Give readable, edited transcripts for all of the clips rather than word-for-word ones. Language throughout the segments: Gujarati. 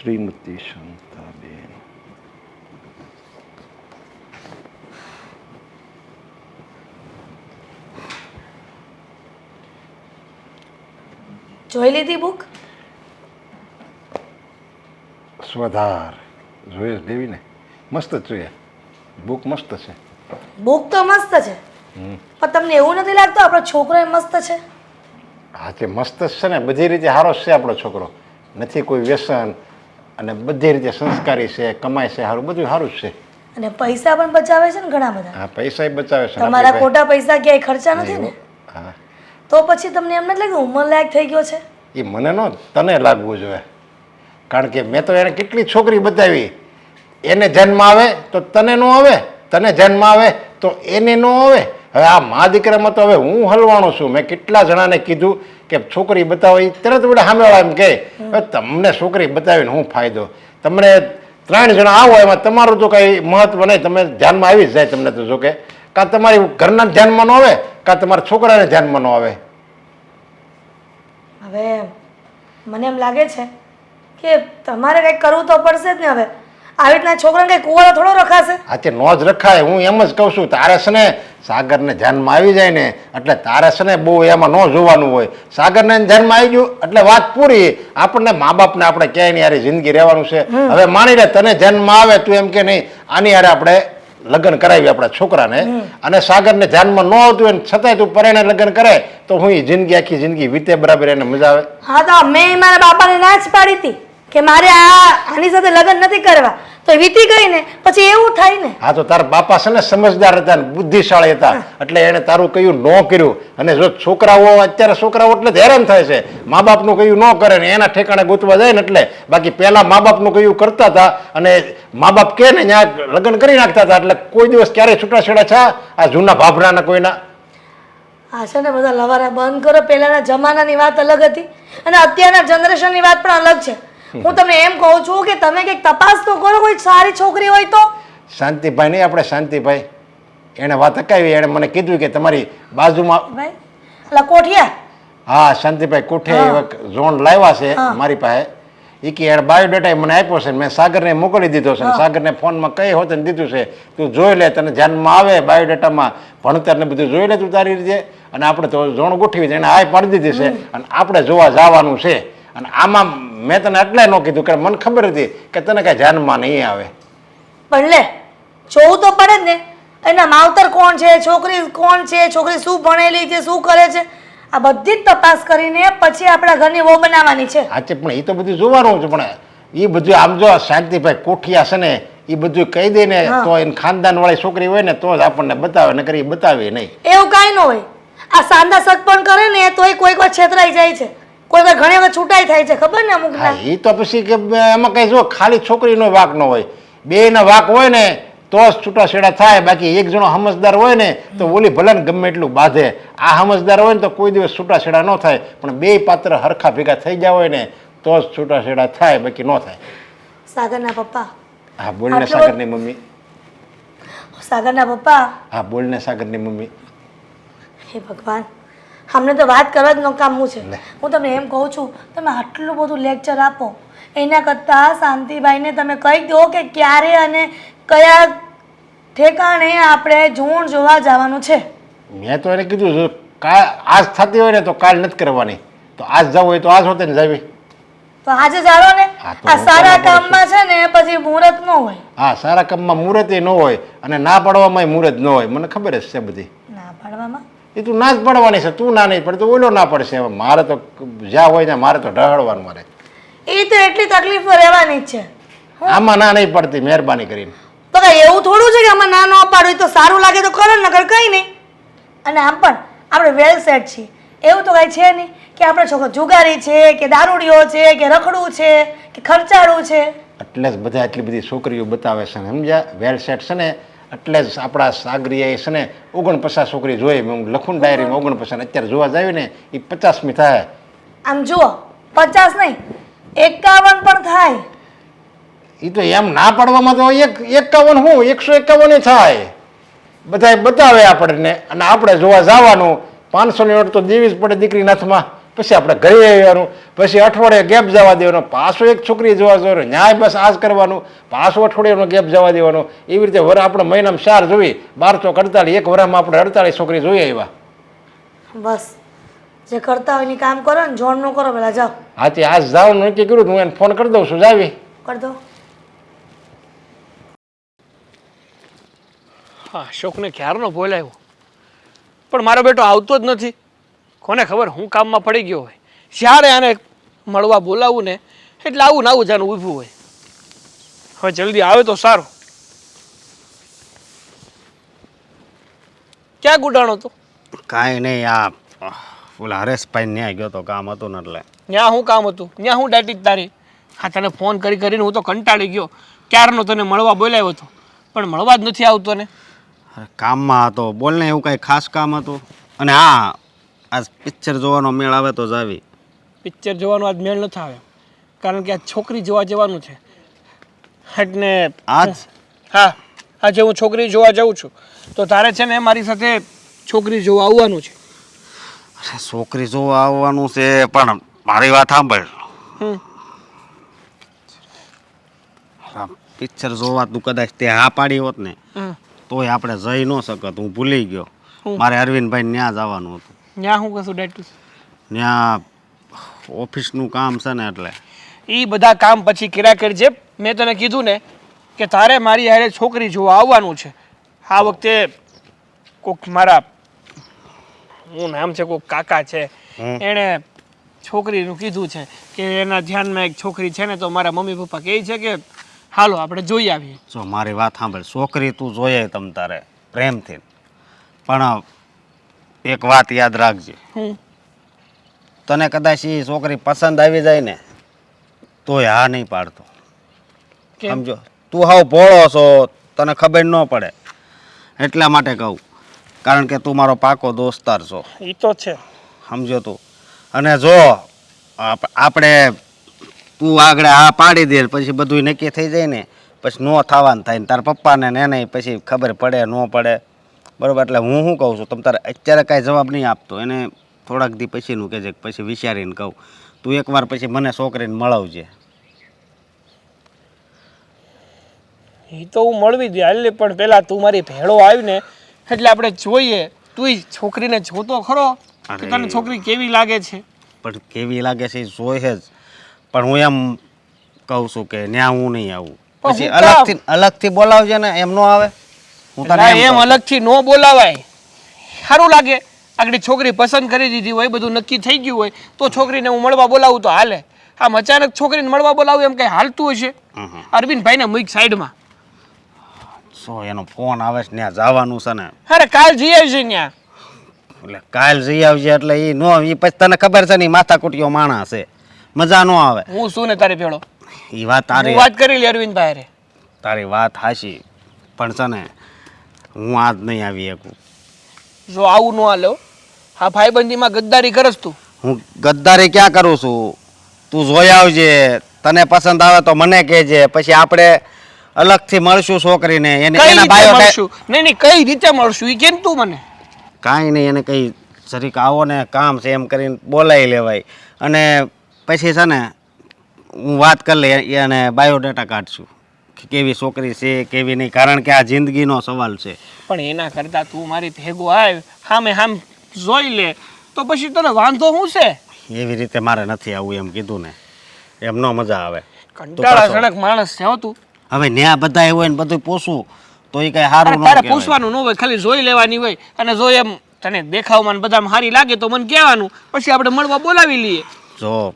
શ્રીમતી શાંતાબેન. જોઈ લીધી બુક? સ્વધાર જોઈએ દેવી ને, મસ્ત જ જોઈએ. બુક મસ્ત છે. બુક તો મસ્ત છે, પણ તમને એવું નથી લાગતું આપણો છોકરો એ મસ્ત છે? હા તે મસ્ત જ છે ને, બધી રીતે સારો છે આપણો છોકરો. નથી કોઈ વ્યસન અને બધી રીતે સંસ્કારી છે, કમાય છે, સારું બધું સારું જ છે. અને પૈસા પણ બચાવે છે ને ઘણા બધા. હા પૈસા બચાવે છે. તમારા ખોટા પૈસા ક્યાંય ખર્ચા નથી ને? હા તો પછી તમને એમ નથી લાગ્યું ઉંમર લાયક થઈ ગયો છે? એ મને નો, તને લાગવું જોઈએ. કારણ કે મેં તો એને કેટલી છોકરી બતાવી. એને જન્મ આવે તો તને નો આવે, તને જન્મ આવે તો એને નો આવે. હવે આ મા દીકરામાં તો હવે હું હલવાનો છું. મેં કેટલા જણાને કીધું કે છોકરી બતાવો, એ તરત વડે સામેવાળા એમ કહે હવે તમને છોકરી બતાવીને શું ફાયદો? તમને 3 જણા આવો એમાં તમારું તો કંઈ મહત્વ નહીં, તમે ધ્યાનમાં આવી જ જાય તમને તો. જો કે કાં તમારી ઘરના ધ્યાનમાં ન આવે, કાં તમારા છોકરાને ધ્યાનમાં ન આવે. હવે મને એમ લાગે છે કે તમારે કંઈક કરવું તો પડશે જ ને. હવે આવી રીતના છોકરાને કંઈ કુંવારો થોડો રખાશે? હા તે નો જ રખાય. હું એમ જ કહું છું, તારે છે ને સાગરને ધ્યાનમાં આવી જાય ને એટલે તારે છે ને બહુ એમાં ન જોવાનું હોય. સાગરને ધ્યાનમાં આવી ગયું એટલે વાત પૂરી. આપણને મા બાપને આપણે ક્યાંય નહીં યાર જિંદગી રહેવાનું છે. હવે માની લે તને ધ્યાનમાં આવે, તું એમ કે નહીં આની યારે આપણે લગ્ન કરાવી આપણા છોકરાને, અને સાગરને ધ્યાનમાં ન આવતું હોય છતાંય તું પરણે લગ્ન કરે તો હું જિંદગી આખી જિંદગી વીતે બરાબર એને મજા આવે? હા તો મેં મારા બાપાને ના જ પાડી હતી કે મારે આની સાથે લગ્ન નથી કરવા, તો વીતી ગઈ ને પછી એવું થાય ને. હા તો તારા બાપા છે ને સમજદાર હતા ને બુદ્ધિશાળી હતા એટલે એને તારું કયું ન કર્યું. અને જો છોકરાઓ અત્યારે છોકરાઓ એટલે હેરાન થાય છે, મા બાપનું કયું ન કરે ને એના ઠેકાણે ગોતવા જાય ને એટલે. બાકી પહેલા મા બાપનું કયું કરતા હતા અને મા બાપ કે ને ત્યાં લગ્ન કરી નાખતા હતા. એટલે કોઈ દિવસ ક્યારેય છૂટાછેડા છે આ જૂના ભાભરાના કોઈના? આ છે ને બધા લવારા બંધ કરો. પહેલાના જમાનાની વાત અલગ હતી અને અત્યારના જનરેશનની વાત પણ અલગ છે. હું તમને એમ કહું છું કે તમે કંઈક તપાસ તો કરો, કોઈ સારી છોકરી હોય તો. શાંતિભાઈ નહીં, આપણે શાંતિભાઈ, એને વાત અકાવી. એણે મને કીધું કે તમારી બાજુમાં ભાઈ એટલે કોઠિયા. હા શાંતિભાઈ કોઠે ઝોન લાવ્યા છે મારી પાસે. એ કે એને બાયોડેટા મને આપ્યો છે, મેં સાગરને મોકલી દીધો છે. સાગરને ફોનમાં કઈ હોત ને દીધું છે, તું જોઈ લે, તને ધ્યાનમાં આવે બાયોડેટામાં ભણતર ને બધું જોઈ લે તું તારી રીતે. અને આપણે તો ઝોન ગોઠવી છે, એને હાય પાડી દીધી છે અને આપણે જોવા જવાનું છે. અને આમાં મેં તને એટલે ન કીધું કે મને ખબર હતી કે તને કાંઈ ધ્યાનમાં નહીં આવે. પણ લે જોવું તો પડે જ ને, એના માવતર કોણ છે, છોકરી કોણ છે, છોકરી શું ભણેલી છે, શું કરે છે, આ બધી જ તપાસ કરીને પછી આપણા ઘરની વહુ બનાવવાની છે. સાચે પણ એ તો બધું જોવાનું છે. પણ એ બધું આમ જો શાંતિભાઈ કોઠિયા છે ને એ બધું કહી દે ને તો એને ખાનદાન વાળી છોકરી હોય ને તો જ આપણને બતાવે, નકર એ બતાવે નહીં. એવું કાંઈ ન હોય. આ સાંદા સગ પણ કરે ને તોય કોઈક વાર છેતરાઈ જાય છે, કોઈ વાર ઘણી વાર છૂટાઈ થાય છે, ખબર ને અમુક. હા એ તો પછી કે એમાં કઈ જો ખાલી છોકરીનો વાક ન હોય, બેયના વાક હોય ને તો જ છૂટાછેડા થાય. બાકી એક જણો સમજદાર હોય ને તો ઓલી ભલે ને ગમે એટલું બાંધે. આ સમજદાર હોય ને તો કોઈ દિવસ છૂટાછેડા ન થાય. પણ બે પાત્ર હરખા ભેગા થઈ ગયા હોય ને તો જ છૂટાછેડા થાય, બાકી ન થાય. સાગરના પપ્પા. હા બોલ ને સાગરની મમ્મી. સાગરના પપ્પા. હા બોલ ને સાગરની મમ્મી. હે ભગવાન, અમને તો વાત કરવા જ નકામું છે. હું તમને એમ કહું છું, તમે આટલું બધું લેક્ચર આપો એના કરતાં શાંતિભાઈને તમે કહી દો કે ક્યારે અને કયા ઠેકાણે આપણે ઝોણ જોવા જવાનું છે. મેં તો એને કીધું આજ થતી હોય ને તો કાલ નથી કરવાની, તો આજ જવું હોય તો આજ હોતે ને જાવી. તો આજે જાણો ને. આ સારા કામમાં છે ને પછી મુહૂર્ત ન હોય. હા સારા કામમાં મુહૂર્ત ન હોય અને ના પાડવામાં મુહૂર્ત ન હોય. મને ખબર જ છે બધી. ના પાડવામાં એ તું ના જ પડવાની છે. તું ના નહીં પડે તો ઓલો ના પડશે. મારે તો જ્યાં હોય ને મારે તો ઢળવાનું. મારે એ તો એટલી તકલીફ તો રહેવાની જ છે. આમાં ના નહીં પડતી, મહેરબાની કરીને. તો એવું થોડું છે કે આમાં ના ન પાડવું તો સારું લાગે તો કરો, નકર કંઈ નહીં. અને આમ પણ આપણે વેલ સેટ છીએ, એવું તો કાંઈ છે નહીં કે આપણે છોકરો જુગારી છે કે દારૂડિયો છે કે રખડું છે કે ખર્ચાળું છે. એટલે જ બધા એટલી બધી છોકરીઓ બતાવે છે સમજ્યા. વેલ સેટ છે ને એટલે જ આપણા સાગરીએ છે ને 49 છોકરી જોઈ. હું લખું ડાયરીમાં 49. અત્યારે જોવા જાય ને એ 50મી થાય. આમ જુઓ 50 નહીં 51 પણ થાય. એ તો એમ ના પાડવામાં તો 51 હું 151 થાય. બધા બતાવે આપણને અને આપણે જોવા જવાનું. 500ની નોટ તો દેવી જ પડે દીકરીના હાથમાં. પછી આપણે ઘરે આવવાનું, પછી અઠવાડિયે ગેપ જવા દેવાનો, પાછો એક છોકરી જોવા જવાનું, ન્યાય બસ આ જ કરવાનું, પાછો અઠવાડિયાનો ગેપ જવા દેવાનો. એવી રીતે આપણે મહિનામાં 4 જોવી, 12 તો 48, એક વરામાં આપણે 48 છોકરી જોઈએ આવ્યા. બસ જે કરતા હોય એની કામ કરો ને, જોણ ન કરો, પેલા જાઓ. હાથી આજ જવાનું નક્કી કર્યું, હું એને ફોન કરી દઉં છું, જાવી કરી દો. હા, અશોકને ક્યારનો બોલાવ્યો પણ મારો બેટો આવતો જ નથી. કોને ખબર હું કામમાં પડી ગયો હોય. જ્યારે આને મળવા બોલાવું ને એટલે આવું ને આવું જાનું ઊભું હોય. હવે જલ્દી આવે તો સારું. ક્યાં ગુડાણો તો? કાંઈ નહીં, આ ઓલા હરેશભાઈ ન્યાય ગયો તો કામ હતું ને એટલે. ત્યાં શું કામ હતું? ત્યાં હું દાટી તારી? હા, તને ફોન કરી કરીને હું તો કંટાળી ગયો. ક્યારનો તને મળવા બોલાવ્યો હતો પણ મળવા જ નથી આવતો ને. અરે કામમાં હતો, બોલ ને, એવું કાંઈ ખાસ કામ હતું. અને હા, આજ પિક્ચર જોવાનો મેળ આવે તો જ આવી. પિક્ચર જોવાનો આજ મેળ નથી આવે કારણ કે આ છોકરી જોવા જવાનું છે એટલે આજ? હા, આજે હું છોકરી જોવા જાઉં છું તો તારે છે ને મારી સાથે છોકરી જોવા આવવાનું છે. અરે છોકરી જોવા આવવાનું છે પણ મારી વાત સાંભળ. પિક્ચર જોવા તું કદાચ તે હા પાડી હોત ને તોય આપણે જઈ ન શકત. હું ભૂલી ગયો, મારે અરવિંદભાઈ ત્યાં જવાનું હતું. ત્યાં હું કશું ડેટું ત્યાં ઓફિસનું કામ છે ને એટલે. એ બધા કામ પછી કર્યા કરજે. મેં તને કીધું ને કે તારે મારી હારે છોકરી જોવા આવવાનું છે. આ વખતે કોક મારા હું નામ છે કોક કાકા છે એણે છોકરીનું કીધું છે કે એના ધ્યાનમાં એક છોકરી છે ને તો મારા મમ્મી પપ્પા કહે છે કે હાલો આપણે જોઈ આવીએ. જો મારી વાત સાંભળ, છોકરી તું જોઈએ તમ તારે પ્રેમથી, પણ એક વાત યાદ રાખજે. તને કદાચ એ છોકરી પસંદ આવી જાય ને તોય હા નહીં પાડતો. સમજો, તું હાવ ભોળો છો, તને ખબર ન પડે એટલા માટે કહું, કારણ કે તું મારો પાકો દોસ્તાર છો. એ તો છે, સમજો તું. અને જો આપણે તું આગળ હા પાડી દે પછી બધું નક્કી થઈ જાય ને પછી નો થવાનું થાય ને તારા પપ્પાને ને એને પછી ખબર પડે ન પડે, બરાબર? એટલે હું શું કહું છું, તમે તારે અત્યારે કાંઈ જવાબ નહીં આપતો, એને થોડાક દી પછીનું કહેજે, પછી વિચારીને કહું. તું એકવાર પછી મને છોકરીને મળવજે. એ તો હું મળવી દે હાલ, પણ પેલા તું મારી ભેળો આવી ને એટલે આપણે જોઈએ. તું છોકરીને જોતો ખરો કે તને છોકરી કેવી લાગે છે? પણ કેવી લાગે છે એ જોઈએ જ, પણ હું એમ કહું છું કે ત્યાં હું નહીં આવું. પછી અલગથી બોલાવજે ને, એમ નો આવે. હું તને એમ અલગથી નો બોલાવાય. સારું લાગે આગળ છોકરી પસંદ કરી દીધી હોય, બધું નક્કી થઈ ગયું હોય તો છોકરીને હું મળવા બોલાવું તો હાલે. આમ અચાનક છોકરીને મળવા બોલાવું એમ કઈ હાલતું હશે? અરવિંદભાઈને મૂક સાઈડમાં. સો એનો ફોન આવે છે, ત્યાં જવાનું છે ને. અરે કાલ જઈ આવશે ત્યાં. એટલે કાલ જઈ આવજે એટલે એ નો, એ પછી તને ખબર છે ને માથાકૂટીયો માણસ છે, મજા નો આવે. હું શું ને તારી ભેળો? એ વાત તારી, વાત કરી લે અરવિંદભાઈ. તારી વાત હાશી, પણ છે ને હું આજ નહીં આવી શકું. જો આવું ન હાલો, હા ભાઈબંધીમાં ગદ્દારી કરસ તું. હું ગદ્દારી ક્યાં કરું છું? તું જોઈ આવજે, તને પસંદ આવે તો મને કહેજે, પછી આપણે અલગથી મળશું છોકરીને. એના બાયો નહીં કઈ રીતે મળશું એ કેમ તું મને? કાંઈ નહીં, એને કંઈ જરીક આવો ને કામ છે એમ કરીને બોલાવી લેવાય, અને પછી છે ને હું વાત કરી લઈ અને બાયોડેટા કાઢશું કે કેવી છોકરી છે કેવી નહીં, કારણ કે આ જિંદગીનો સવાલ છે. પણ એના કરતાં તું મારી ભેગો આવ, હામ જોઈ લે તો પછી તને વાંધો શું છે? એવી રીતે મારે નથી આવું એમ કીધું ને, એમ નો મજા આવે. કંટાળાજનક માણસ છે હો તું. હવે ન્યા બધા હોય ને બધું પૂછવું તો એ કઈ સારું ન તારે પૂછવાનું ન હોય, ખાલી જોઈ લેવાની હોય. અને જો એમ તને દેખાવમાં બધામાં સારી લાગે તો મને કહેવાનું, પછી આપણે મળવા બોલાવી લઈએ. જો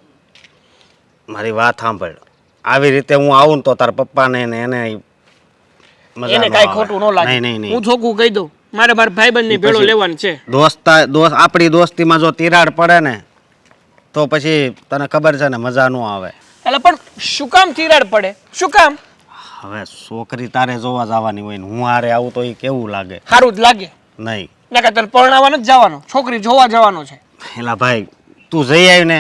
મારી વાત સાંભળ, આવી રીતે હું આવું ને તો તારા પપ્પાને ને એને એને કાંઈ ખોટું ન લાગે. હું ચોખ્ખું કહી દઉં, મારે મારા ભાઈબંધની ભેળો લેવાની છે. આપણી દોસ્તીમાં જો તિરાડ પડે ને તો પછી તને ખબર છે ને મજા ન આવે. એટલે પણ શું કામ તિરાડ પડે? શું કામ? હવે છોકરી તારે જોવા જવાની હોય ને હું હારે આવું તો એ કેવું લાગે? સારું જ લાગે નહીં. ને કે તને પરણાવવા નથી જવાનો, છોકરી જોવા જવાનો છે. એલા ભાઈ તું જઈ આવી ને,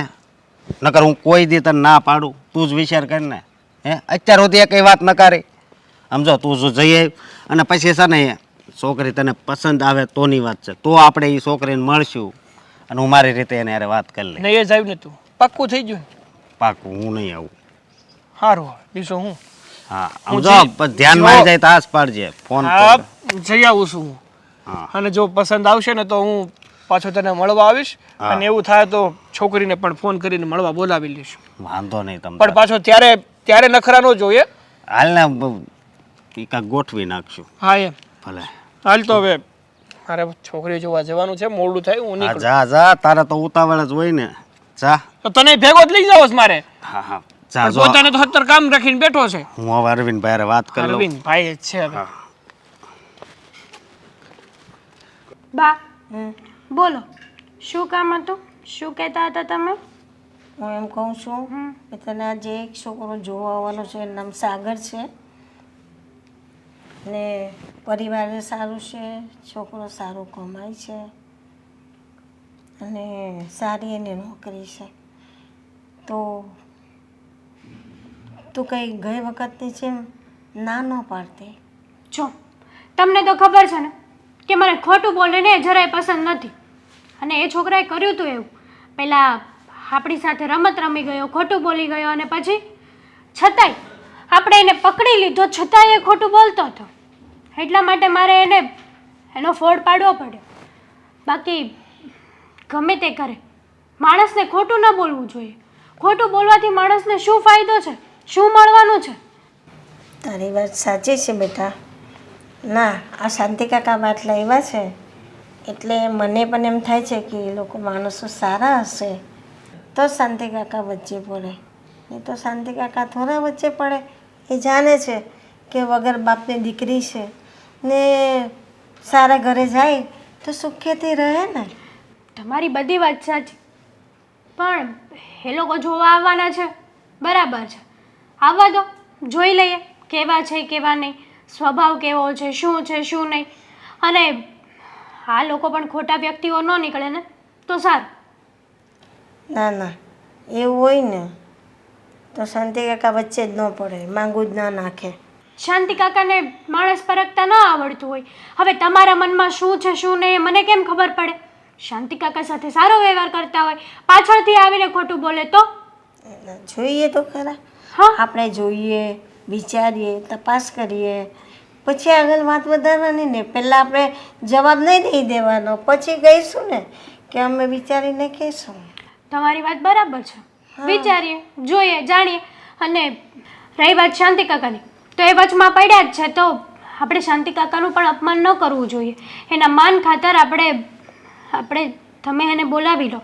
નકર હું કોઈ દી તને ના પાડું? તું જ વિચાર કર ને. અત્યાર સુધી કઈ વાત ન કરી. સમજો, તું જો જઈ આવી અને પછી છે ને છોકરી તને પસંદ આવે તોની વાત છે, તો આપણે એ છોકરીને મળશું અને હું મારી રીતે એને હારે વાત કરી લઈ. નહીં જ આવ્યું ને તું પાક્કું થઈ ગયું ને? પાકું હું નહીં આવું. સારું હવે બીજું હું હા હું આમ જો જી- પણ ધ્યાનમાં આવી જાય તો આસ પાડજે ફોન હા પર. જઈ આવું છું હું. હા અને જો પસંદ આવશે ને તો હું પાછો તને મળવા આવીશ હા. અને એવું થાય તો છોકરીને પણ ફોન કરીને મળવા બોલાવી લઈશું. વાંધો નહીં તમ પણ પાછો ત્યારે નખરા ન જોઈએ. હાલ ને કાંઈક ગોઠવી નાખશું. હા એમ ભલે હાલ તો હવે મારે છોકરી જોવા જવાનું છે, મોડું થાય હું હા નીકળું. જા જા તારે તો ઉતાવળ જ હોય ને. જા તો તને ભેગો જ લઈ જાવ મારે. હા હા જા પણ જો પોતાને તો 70 કામ રાખીને બેઠો છે. હું હવે અરવિંદભાઈ હારે વાત કરી લઉં. અરવિંદ ભાઈ જ છે હવે. હા. બા બોલો શું કામ હતું? શું કહેતા હતા તમે? હું એમ કહું છું કે તને આજે એક છોકરો જોવા આવવાનો છે, એનું નામ સાગર છે ને પરિવારે સારું છે, છોકરો સારું કમાય છે અને સારી એની નોકરી છે. તો તું કંઈ ગઈ વખતની છે ના ન પાડતી. જો તમને તો ખબર છે ને કે મને ખોટું બોલે ને જરાય પસંદ નથી. અને એ છોકરાએ કર્યું હતું એવું. પહેલાં આપણી સાથે રમત રમી ગયો, ખોટું બોલી ગયો અને પછી છતાંય આપણે એને પકડી લીધો છતાંય એ ખોટું બોલતો હતો. એટલા માટે મારે એનો ફોડ પાડવો પડ્યો. બાકી ગમે તે કરે માણસને ખોટું ન બોલવું જોઈએ. ખોટું બોલવાથી માણસને શું ફાયદો છે, શું મળવાનું છે? તારી વાત સાચી છે બેટા. ના, આ શાંતિ કાકા બાટલા એવા છે એટલે મને પણ એમ થાય છે કે એ લોકો માણસો સારા હશે તો શાંતિ કાકા વચ્ચે પડે, નહીં તો શાંતિ કાકા થોડા વચ્ચે પડે. એ જાણે છે કે વગર બાપની દીકરી છે ને સારા ઘરે જાય તો સુખેથી રહે ને. તમારી બધી વાત સાચી, પણ એ લોકો જોવા આવવાના છે, બરાબર છે, આવવા દો, જોઈ લઈએ કેવા છે કેવા નહીં, સ્વભાવ કેવો છે, શું છે શું નહીં. અને આ લોકો પણ ખોટા વ્યક્તિઓ ન નીકળે ને તો સારું. ના ના, એવું હોય ને તો શાંતિ કાકા વચ્ચે જ ન પડે, માંગું જ ના નાખે. શાંતિ કાકાને માણસ પરખતા ન આવડતું હોય. હવે તમારા મનમાં શું છે શું નહીં એ મને કેમ ખબર પડે? શાંતિ કાકા સાથે સારો વ્યવહાર કરતા હોય, પાછળથી આવીને ખોટું બોલે તો? જોઈએ તો ખરા. હા આપણે જોઈએ, વિચારીએ, તપાસ કરીએ, પછી આગળ વાત વધારવાની ને. પહેલાં આપણે જવાબ નહીં દઈ દેવાનો, પછી કહીશું ને કે અમે વિચારીને કહીશું. તમારી વાત બરાબર છે. વિચારીએ, જોઈએ, જાણીએ. અને રહી વાત શાંતિ કાકાની, તો એ વચમાં પડ્યા જ છે તો આપણે શાંતિ કાકાનું પણ અપમાન ન કરવું જોઈએ. એના માન ખાતર આપણે તમે એને બોલાવી લો.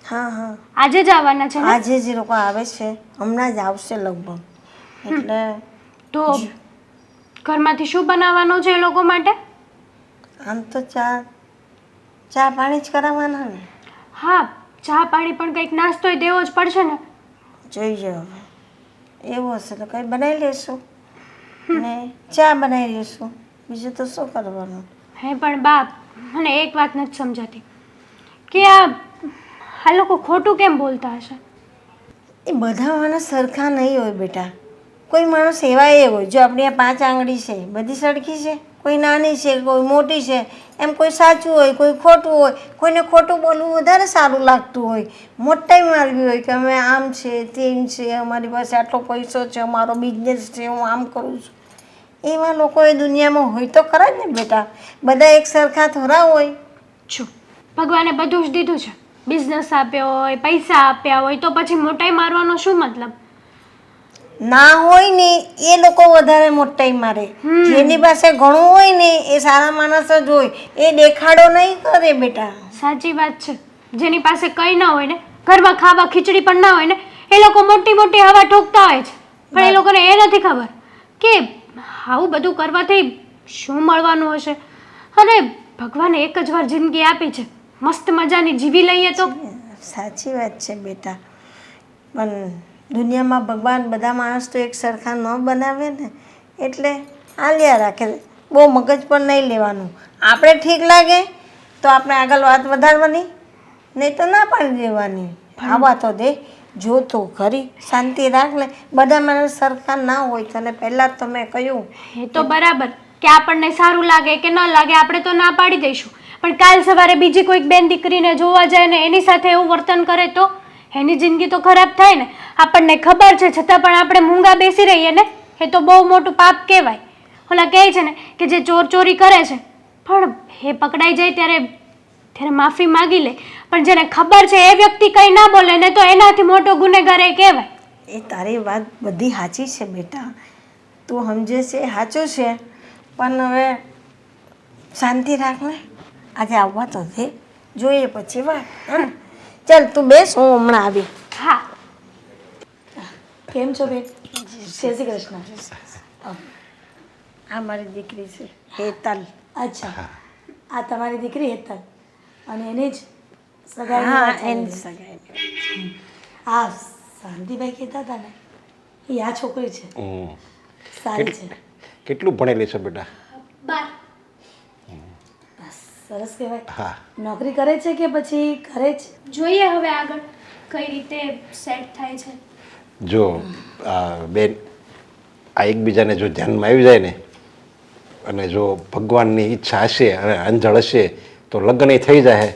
હા હા, આજે જ આવવાના છે ને? આજે જ એ લોકો આવે છે, હમણાં જ આવશે લગભગ. એટલે તો ઘરમાંથી શું બનાવવાનું છે એ લોકો માટે? આમ તો ચા પાણી જ કરાવવાના ને. હા, ચા પાણી પણ કંઈક નાસ્તોય દેવો જ પડશે ને. જોઈએ હવે એવું હશે તો કંઈ બનાવી લેશું ને ચા બનાવી લઈશું, બીજું તો શું કરવાનું. હે પણ બાપ, મને એક વાત નથી સમજાતી કે આ લોકો ખોટું કેમ બોલતા હશે? એ બધા માણસ સરખા નહીં હોય બેટા. કોઈ માણસ એવા એ હોય, જો આપણી આ 5 આંગળી છે બધી સરખી છે, કોઈ નાની છે કોઈ મોટી છે, એમ કોઈ સાચું હોય કોઈ ખોટું હોય. કોઈને ખોટું બોલવું વધારે સારું લાગતું હોય, મોટાઈ મારવી હોય કે અમે આમ છે તેમ છે, અમારી પાસે આટલો પૈસો છે, અમારો બિઝનેસ છે, હું આમ કરું છું. એવા લોકો એ દુનિયામાં હોય તો ખરા જ ને બેટા. બધા એક સરખા થોડા હોય. છું ભગવાને બધું જ દીધું છે, બિઝનેસ આપ્યો હોય, પૈસા આપ્યા હોય, તો પછી મોટાઈ મારવાનો શું મતલબ? ના હોય ને એ લોકો વધારે મોટાઈ મારે. જેની પાસે ઘણું હોય ને એ સારા માણસ જ હોય, એ દેખાડો નહીં કરે બેટા. સાચી વાત છે. જેની પાસે કંઈ ના હોય ને, ઘરમાં ખાવા ખીચડી પણ ના હોય ને, એ લોકો મોટી મોટી હવા ઠોકતા હોય છે. પણ એ લોકોને એ નથી ખબર કે આવું બધું કરવાથી શું મળવાનું હશે. અને ભગવાને એક જ વાર જિંદગી આપી છે, મસ્ત મજાની જીવી લઈએ તો. સાચી વાત છે બેટા, પણ દુનિયામાં ભગવાન બધા માણસ તો એક સરખા ન બનાવે ને, એટલે આલ્યા રાખે. બહુ મગજ પણ નહીં લેવાનું. આપણે ઠીક લાગે તો આપણે આગળ વાત વધારવાની, નહીં તો ના પાડી દેવાની. આવા તો દે, જો તો ખરી, શાંતિ રાખ ને. બધા માણસ સરખા ના હોય, તને પહેલાં જ તો મેં કહ્યું. એ તો બરાબર કે આપણને સારું લાગે કે ન લાગે આપણે તો ના પાડી દઈશું, પણ કાલ સવારે બીજી કોઈક બેન દીકરીને જોવા જાય ને એની સાથે એવું વર્તન કરે તો એની જિંદગી તો ખરાબ થાય ને. આપણને ખબર છે છતાં પણ આપણે મૂંગા બેસી રહીએ ને, એ તો બહુ મોટું પાપ કહેવાય. ઓલા કહે છે ને કે જે ચોરી કરે છે પણ એ પકડાઈ જાય ત્યારે માફી માગી લે, પણ જેને ખબર છે એ વ્યક્તિ કંઈ ના બોલે ને તો એનાથી મોટો ગુનેગાર એ કહેવાય. એ તારી વાત બધી સાચી છે બેટા, તું સમજે છે એ સાચું છે, પણ હવે શાંતિ રાખ ને. આજે આવવા તો દે, જોઈએ પછી વાત. ચાલ તું બેસ, હું હમણાં આવી. હા, કેમ છો બેન? જય શ્રી કૃષ્ણ. આ મારી દીકરી છે હેતલ. અચ્છા, આ તમારી દીકરી હેતલ અને એની જ સગાઈ? હા, એની સગાઈ. આ શાંતિભાઈ કહેતા હતા ને, એ આ છોકરી છે. સારી છે. કેટલું ભણેલી છે બેટા? 12. સરસ કહેવાય. હા. નોકરી કરે છે કે પછી ઘરે જ? જોઈએ હવે આગળ કઈ રીતે સેટ થાય છે. જો બેન, આ એકબીજાને જો ધ્યાનમાં આવી જાય ને, અને જો ભગવાનની ઈચ્છા હશે અને અંજળ હશે તો લગ્ન થઈ જાય.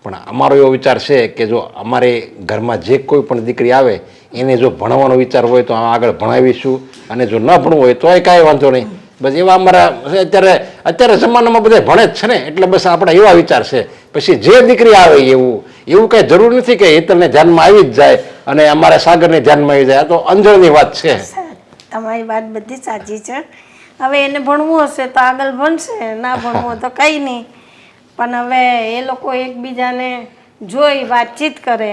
પણ અમારો એવો વિચાર છે કે જો અમારે ઘરમાં જે કોઈ પણ દીકરી આવે એને જો ભણવાનો વિચાર હોય તો આગળ ભણાવીશું, અને જો ન ભણવું હોય તોય કાંઈ વાંધો નહીં. બસ એવા અમારા અત્યારે જમાનામાં બધા ભણે જ છે ને, એટલે બસ આપણા એવા વિચાર છે. પછી જે દીકરી આવે એવું કાંઈ જરૂર નથી કે હેતલને ધ્યાનમાં આવી જ જાય અને અમારા સાગરને ધ્યાનમાં આવી જાય. આ તો અંજળની વાત છે. તમારી વાત બધી સાચી છે. હવે એને ભણવું હશે તો આગળ ભણશે, ના ભણવું હોય તો કંઈ નહીં. પણ હવે એ લોકો એકબીજાને જોઈ વાતચીત કરે,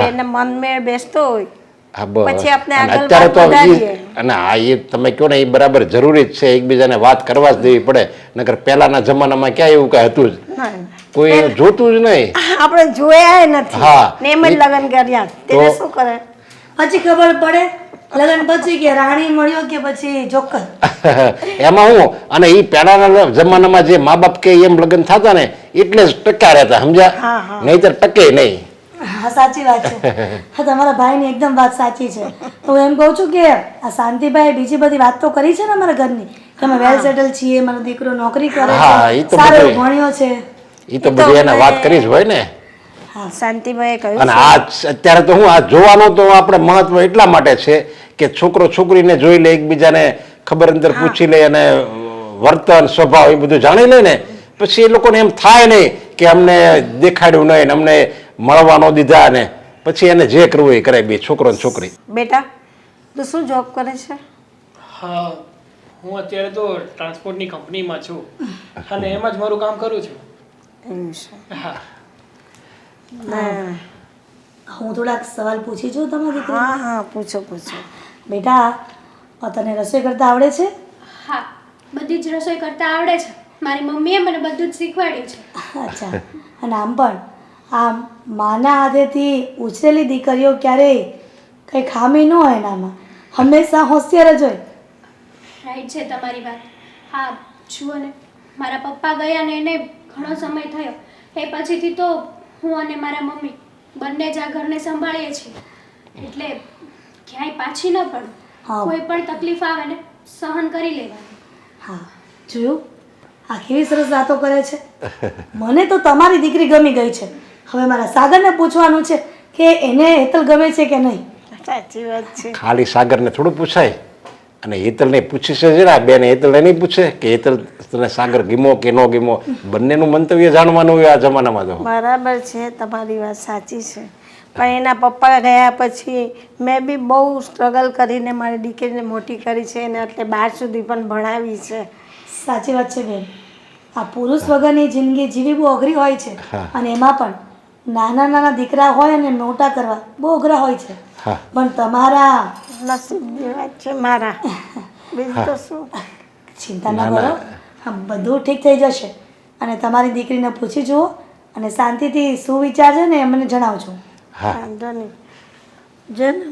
એને મનમેળ બેસતો હોય હા બસ. પછી આપણે અને આગળ અત્યારે વાત તો વધારીએ. અને હા, એ તમે કહો ને એ બરાબર જરૂરી જ છે, એકબીજાને વાત કરવા જ દેવી પડે. નકર પહેલાના જમાનામાં ક્યાં એવું કાંઈ હતું જ? ના, કોઈ જોતું જ નહીં. આપણે જોયા નથી હા. ને એમ જ લગ્ન કર્યા. તેને તો- શું કરે પછી ખબર પડે લગ્ન પછી કે રાણી મળ્યો કે પછી જોકર. એમાં હું અને એ પહેલાના જમાનામાં જે મા બાપ કે એમ લગ્ન થતા ને એટલે જ ટકા રહેતા, હા, સમજ્યા? હા. નહીંતર ટકે નહીં. હા, સાચી વાત છે. હા, તમારા ભાઈની એકદમ વાત સાચી છે. હું એમ કહું છું કે આ શાંતિભાઈ બીજી બધી વાત તો કરી છે ને અમારા ઘરની, કે અમે વેલ સેટલ છીએ, મારો દીકરો નોકરી કરે હા, છે, ઈ તો સારો બધુંય. ભણ્યો છે. એ તો બધી એને વાત કરી જ હોય ને. હા, શાંતિભાઈએ કહ્યું અને આ અત્યારે તો હું આ જોવાનું તો આપણે મહત્વ એટલા માટે છે કે છોકરો છોકરીને જોઈ લે, એકબીજાને ખબર અંદર પૂછી લે અને વર્તન સ્વભાવ એ બધું જાણી લે ને, પછી એ લોકોને એમ થાય નહીં કે અમને દેખાડ્યું નહીં ને અમને મળવા ન દીધા ને, પછી એને જે કરવું એ કરે, બે છોકરો ને છોકરી. બેટા તું શું જોબ કરે છે? હા, હું અત્યારે તો ટ્રાન્સપોર્ટની કંપનીમાં છું અને એમાં જ મારું કામ કરું છું. એવું છે. હા. ના. હું થોડાક સવાલ પૂછી છું તમારી દીકરી? હા હા, પૂછો પૂછો. બેટા તને રસોઈ કરતા આવડે છે? હા, બધી જ રસોઈ કરતા આવડે છે. મારી મમ્મીએ મને બધું જ શીખવાડ્યું છે. અચ્છા. અને આમ પણ આમ માના હાથેથી ઉછરેલી દીકરીઓ ક્યારેય કંઈ ખામી ન હોય એનામાં, હંમેશા હોશિયાર જ હોય. રાઈટ છે તમારી વાત. હા, જુઓ ને, મારા પપ્પા ગયા ને એને ઘણો સમય થયો. એ પછીથી તો હું અને મારા મમ્મી બંને જ આ ઘરને સંભાળીએ છીએ, એટલે ક્યાંય પાછી ન પડું. હા. કોઈ પણ તકલીફ આવે ને સહન કરી લેવાની. હા, જોયું? આ કેવી સરસ વાતો કરે છે. મને તો તમારી દીકરી ગમી ગઈ છે. હવે મારા સાગરને પૂછવાનું છે કે એને હેતલ ગમે છે કે નહીં. સાચી વાત છે. ખાલી સાગરને થોડું પૂછાય, અને હેતલને પૂછી છે જરા, બેન હેતલને નહીં પૂછે કે હેતલ તને સાગર ગીમો કે ન ગીમો? બંનેનું મંતવ્ય જાણવાનું હોય આ જમાનામાં તો. બરાબર છે, તમારી વાત સાચી છે. પણ એના પપ્પા ગયા પછી મેં બી બહુ સ્ટ્રગલ કરીને મારી દીકરીને મોટી કરી છે અને એટલે 12 સુધી પણ ભણાવી છે. સાચી વાત છે બેન. આ પુરુષ વગરની જિંદગી જીવી બહુ અઘરી હોય છે. હા. અને એમાં પણ નાના નાના દીકરા હોય અને મોટા કરવા બહુ અઘરા હોય છે. હા. પણ તમારા નસીબની વાત છે મારા. બીજું તો શું. ચિંતા ના કરો, હા બધું ઠીક થઈ જશે. અને તમારી દીકરીને પૂછી જુઓ અને શાંતિથી શું વિચાર છે ને એ મને જણાવજો. હા. વાંધો નહીં. જો ને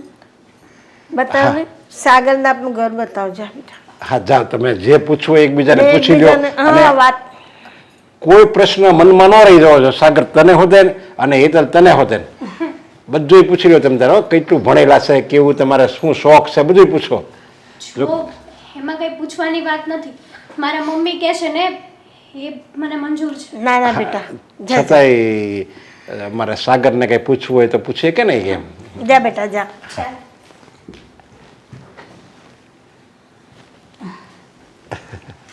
બતાવ ને સાગરને આપણું ઘર બતાવજો બેટા. હા, જાઓ તમે જે પૂછવું હોય એકબીજાને પૂછી લો. એકબીજાને- અને હા, વાત કોઈ પ્રશ્ન મનમાં ન રહી જવો જો. સાગર તને હોતે ને અને હેતલ તને હોતે ને, બધુંય પૂછી લો તમે તારે. હો, કેટલું ભણેલા છે, કેવું તમારે શું શોખ છે, બધુંય પૂછો. જો એમાં કંઈ પૂછવાની વાત નથી. મારા મમ્મી કહે છે ને એ મને મંજૂર છે. ના ના બેટા જા છતાંય અમારે સાગરને કંઈ પૂછવું હોય તો પૂછીએ કે નહીં એમ. જા બેટા જા.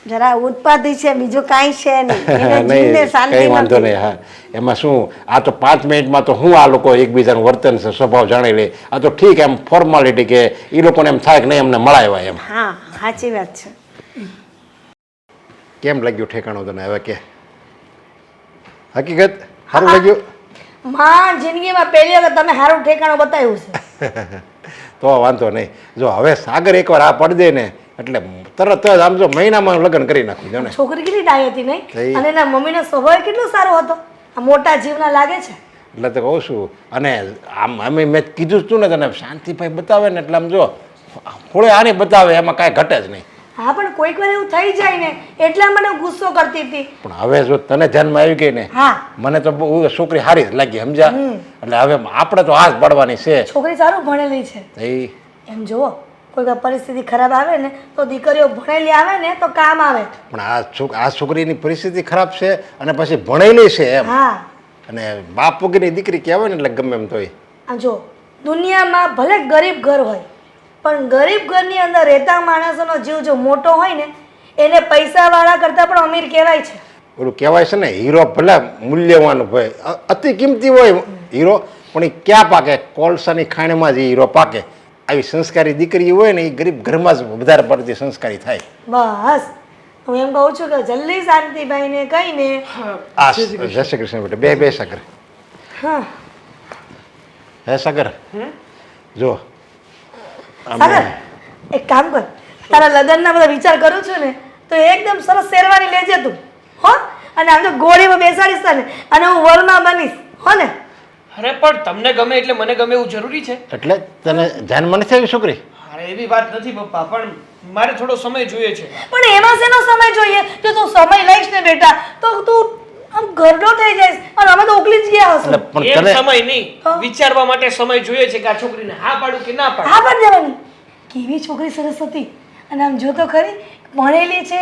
જરા ઉત્પાદી છે બીજું કાંઈ છે નહીં એને જીવને નહીં શાંતિ કંઈ વાંધો નથી. નહીં. હા એમાં શું આ તો 5 મિનિટમાં તો હું આ લોકો એકબીજાનું વર્તન છે સ્વભાવ જાણી લે. આ તો ઠીક એમ ફોર્માલિટી કે એ લોકોને એમ થાય કે નહીં અમને મળાવ્યા એમ. હા સાચી વાત છે. કેમ લાગ્યું ઠેકાણું તને હવે કે હકીકત સારું લાગ્યું? માં જિંદગીમાં પહેલી વખત તમે સારું ઠેકાણું બતાવ્યું છે. તો વાંધો નહીં. જો હવે સાગર એકવાર આ પડી દે ને એટલે તરત જ આમ જો મહિનામાં લગ્ન કરી નાખું જો ને. છોકરી કેટલી ડાય હતી નહીં થઈ. અને એના મમ્મીનો સ્વભાવ કેટલો સારો હતો. આ મોટા જીવના લાગે છે. એટલે તો કહું છું અને આમ અમે મેં કીધું જ તું ને તને શાંતિભાઈ બતાવે ને એટલે આમ જો થોડે આને બતાવે એમાં કાંઈ ઘટે જ નહીં. હા પણ કોઈક વાર એવું થઈ જાય ને એટલા મને ગુસ્સો કરતી હતી. પણ હવે જો તને જન્મ આવી ગઈ ને હા મને તો બહુ છોકરી સારી જ લાગી સમજ્યા. એટલે હવે આપણે તો હાથ પાડવાની છે. છોકરી સારું ભણેલી છે. એ એમ જુઓ કોઈ વાર પરિસ્થિતિ ખરાબ આવે ને તો દીકરીઓ ભણેલી આવે ને તો કામ આવે. પણ આ છોકરીની પરિસ્થિતિ ખરાબ છે અને પછી ભણેલી છે એમ. હા અને બાપ વગરની દીકરી કહેવાય ને એટલે ગમે એમ તોય. આ જો દુનિયામાં ભલે ગરીબ ઘર હોય પણ ગરીબ ઘરની અંદર રહેતા માણસોનો જીવ જો મોટો હોય ને એને પૈસાવાળા કરતાં પણ અમીર કહેવાય છે. ઓલું કહેવાય છે ને હીરો ભલે મૂલ્યવાન હોય અતિ કિંમતી હોય હીરો પણ એ ક્યાં પાકે? કોલસાની ખાણીમાં જ એ હીરો પાકે. આવી સંસ્કારી દીકરી હોય ને એ ગરીબ ઘરમાં જ વધારે પડતી સંસ્કારી થાય. બસ હું એમ કહું છું કે જલ્દી શાંતિભાઈને કહીને આ જય શ્રી કૃષ્ણ બેટા. બે સાગર. હા હે સાગર જો સાગર એક કામ કર તારા લગ્નના બધા વિચાર કરું છું ને તો એકદમ સરસ શેરવાની લેજે તું હો અને આમ તો ગોળીમાં બેસાડીશ તને અને હું વરમાં બનીશ હો ને. અરે પણ તમને ગમે એટલે મને ગમે એવું જરૂરી છે? એટલે તને જાનમાં નથી આવી છોકરી? અરે એવી વાત નથી પપ્પા, પણ મારે થોડો સમય જોઈએ છે. પણ એમાં શેનો સમય જોઈએ? જો તું સમય લઈશ ને બેટા તો તું આમ ગરડો થઈ જઈશ અને અમે તો ઉકલી જ ગયા હશું. એટલે પણ એમ તને સમય નહીં, વિચારવા માટે સમય જોઈએ છે કે આ છોકરીને હા પાડું કે ના પાડું. હા પણ જવાની કેવી છોકરી સરસ હતી અને આમ જો તો ખરી ભણેલી છે.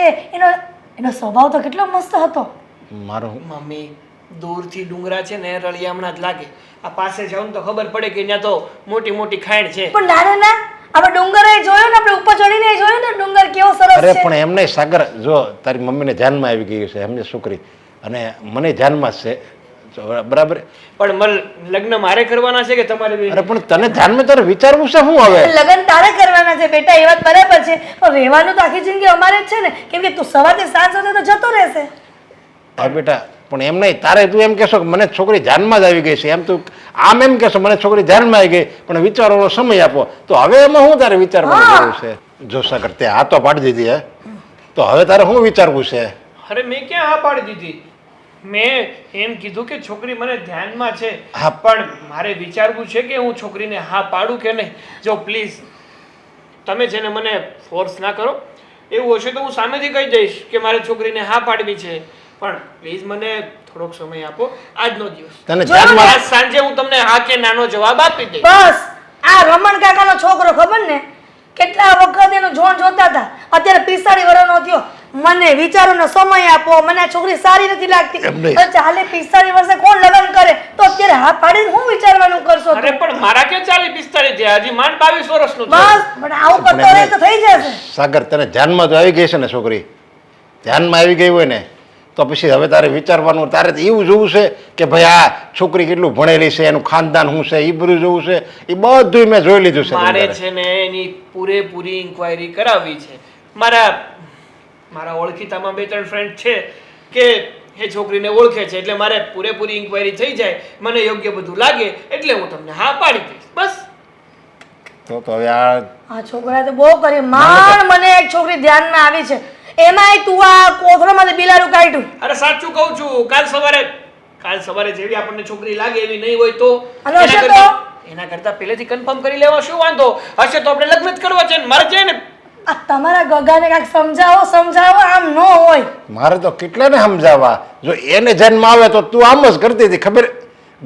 એનો સ્વભાવ તો કેટલો મસ્ત હતો. મારું મમ્મી દૂરથી ડુંગરા છે ને રળિયામણા જ લાગે, આ પાસે જાઉં તો ખબર પડે કે ત્યાં તો મોટી મોટી ખાણ છે. પણ ના ના આપણે ડુંગર જોયો ને, આપણે ઉપર ચડીને જોયો ને ડુંગર કેવો સરસ અરે છે. પણ એમ નહીં સાગર, જો તારી મમ્મીને જાનમાં આવી ગઈ છે સમજે છોકરી અને મને જાનમાં જ છે બરાબર. પણ લગ્ન મારે કરવાના છે કે તમારે બે? અરે પણ તને જાનમાં તારે વિચારવું છે શું હવે? લગ્ન તારે કરવાના છે બેટા, એ વાત બરાબર છે પણ રહેવાનું તો આખી જિંદગી અમારે જ છે ને, કેમ કે તું સવારથી સાંજ સુધી તો જતો રહેશે. હા બેટા પણ એમ નહીં, તારે તું એમ કહેશો કે મને છોકરી જાનમાં જ આવી ગઈ છે, એમ તું આમ એમ કહેશો મને છોકરી જાનમાં આવી ગઈ પણ વિચારવાનો સમય આપો, તો હવે એમાં શું તારે વિચારવાની જરૂર છે? જો સાગર તે આ તો પાડી દીધી હે, તો હવે તારે શું વિચારવું છે? અરે મેં ક્યાં હા પાડી દીધી? મેં એમ કીધું કે છોકરી મને ધ્યાનમાં છે, હા. પણ મારે વિચારવું છે કે હું છોકરીને હા પાડું કે નહીં. જો પ્લીઝ તમે છે ને મને ફોર્સ ના કરો. એવું હશે તો હું સામેથી કહી દઈશ કે મારે છોકરીને હા પાડવી છે, પણ પ્લીઝ મને થોડોક સમય આપો. આજનો દિવસ, તને જો જાનમાં આજ સાંજે હું તમને હા કે નાનો જવાબ આપી દઈશ. બસ આ રમણ કાકાનો છોકરો ખબર ને કેટલા વખત એનું જોણ જોતા હતા, અત્યારે 45 વર્ષનો થયો. મને વિચારોનો સમય આપો, મને આ છોકરી સારી નથી લાગતી. એમ નહીં. હવે ચાલે 45 વર્ષે કોણ લગ્ન કરે? તો અત્યારે હા પાડીને હું વિચારવાનું કરશો અરે તું? પણ મારા કે 40-45 થયા, હજી માંડ 22 વર્ષનું છે. બસ પણ આવું કરતો રહે તો થઈ જશે. સાગર તને ધ્યાનમાં તો આવી ગઈ છે ને છોકરી, ધ્યાનમાં આવી ગઈ હોય ને તો પછી હવે તારે વિચારવાનું, તારે તો એવું જોવું છે કે ભાઈ આ છોકરી કેટલું ભણેલી છે, એનું ખાનદાન શું છે, એ બધું જોવું છે. એ બધું મેં જોઈ લીધું છે. મારે તારે. છે ને એની પૂરેપૂરી ઇન્ક્વાયરી કરાવવી છે. મારા ઓળખીતામાં 2-3 ફ્રેન્ડ છે કે એ છોકરીને ઓળખે છે, એટલે મારે પૂરેપૂરી ઇન્ક્વાયરી થઈ જાય, મને યોગ્ય બધું લાગે એટલે હું તમને હા પાડી દઈશ. બસ. તો હવે આ આ છોકરાએ તો બહુ કરી, માંડ મને એક છોકરી ધ્યાનમાં આવી છે, એમાંય તું આ કોથળામાંથી બિલાડું કાઢ્યું. અરે સાચું કહું છું, કાલ સવારે જેવી આપણને છોકરી લાગે એવી નહીં હોય તો અને હશે તો? એના કરતા પહેલેથી કન્ફર્મ કરી લેવા શું વાંધો? હશે તો આપણે લગ્ન જ કરવા છે ને મારે છે ને. આ તમારા ગગાને કાંઈક સમજાવો, આમ ન હોય. મારે તો કેટલાને સમજાવવા, જો એને જન્મ આવે તો તું આમ જ કરતી હતી ખબર.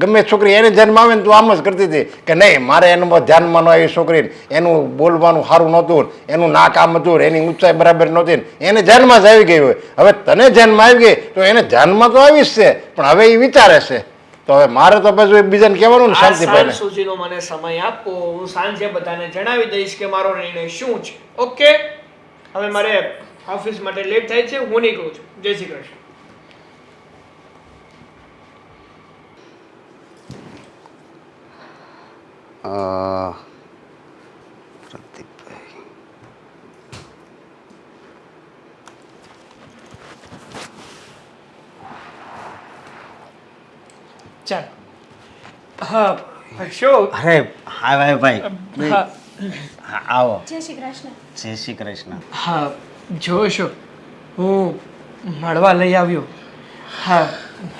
ગમે છોકરી એને જન્મ આવે ને તું આમ જ કરતી હતી કે નહીં મારે એનું ધ્યાનમાં ન આવી છોકરીને એનું બોલવાનું સારું નહોતું એનું નાક આમ હતું એની ઊંચાઈ બરાબર નહોતી ને એને ધ્યાનમાં જ આવી ગઈ હોય હવે તને ધ્યાનમાં આવી ગઈ તો એને ધ્યાનમાં તો આવી જ છે પણ હવે એ વિચારે છે તો હવે મારે તો પછી બીજાને કહેવાનું ને આ શાંતિભાઈને સાંજ સુધીનો મને સમય આપો હું સાંજે બધાને જણાવી દઈશ કે મારો નિર્ણય શું છે ઓકે હવે મારે ઓફિસ માટે લેટ થાય છે હું નીકળું છું જય શ્રી કૃષ્ણ પ્રદીપભાઈ ચાલ હા શું અરે હા ભાઈ હા હા આવો જય શ્રી કૃષ્ણ. જય શ્રી કૃષ્ણ. હા જોશો હું મળવા લઈ આવ્યો હા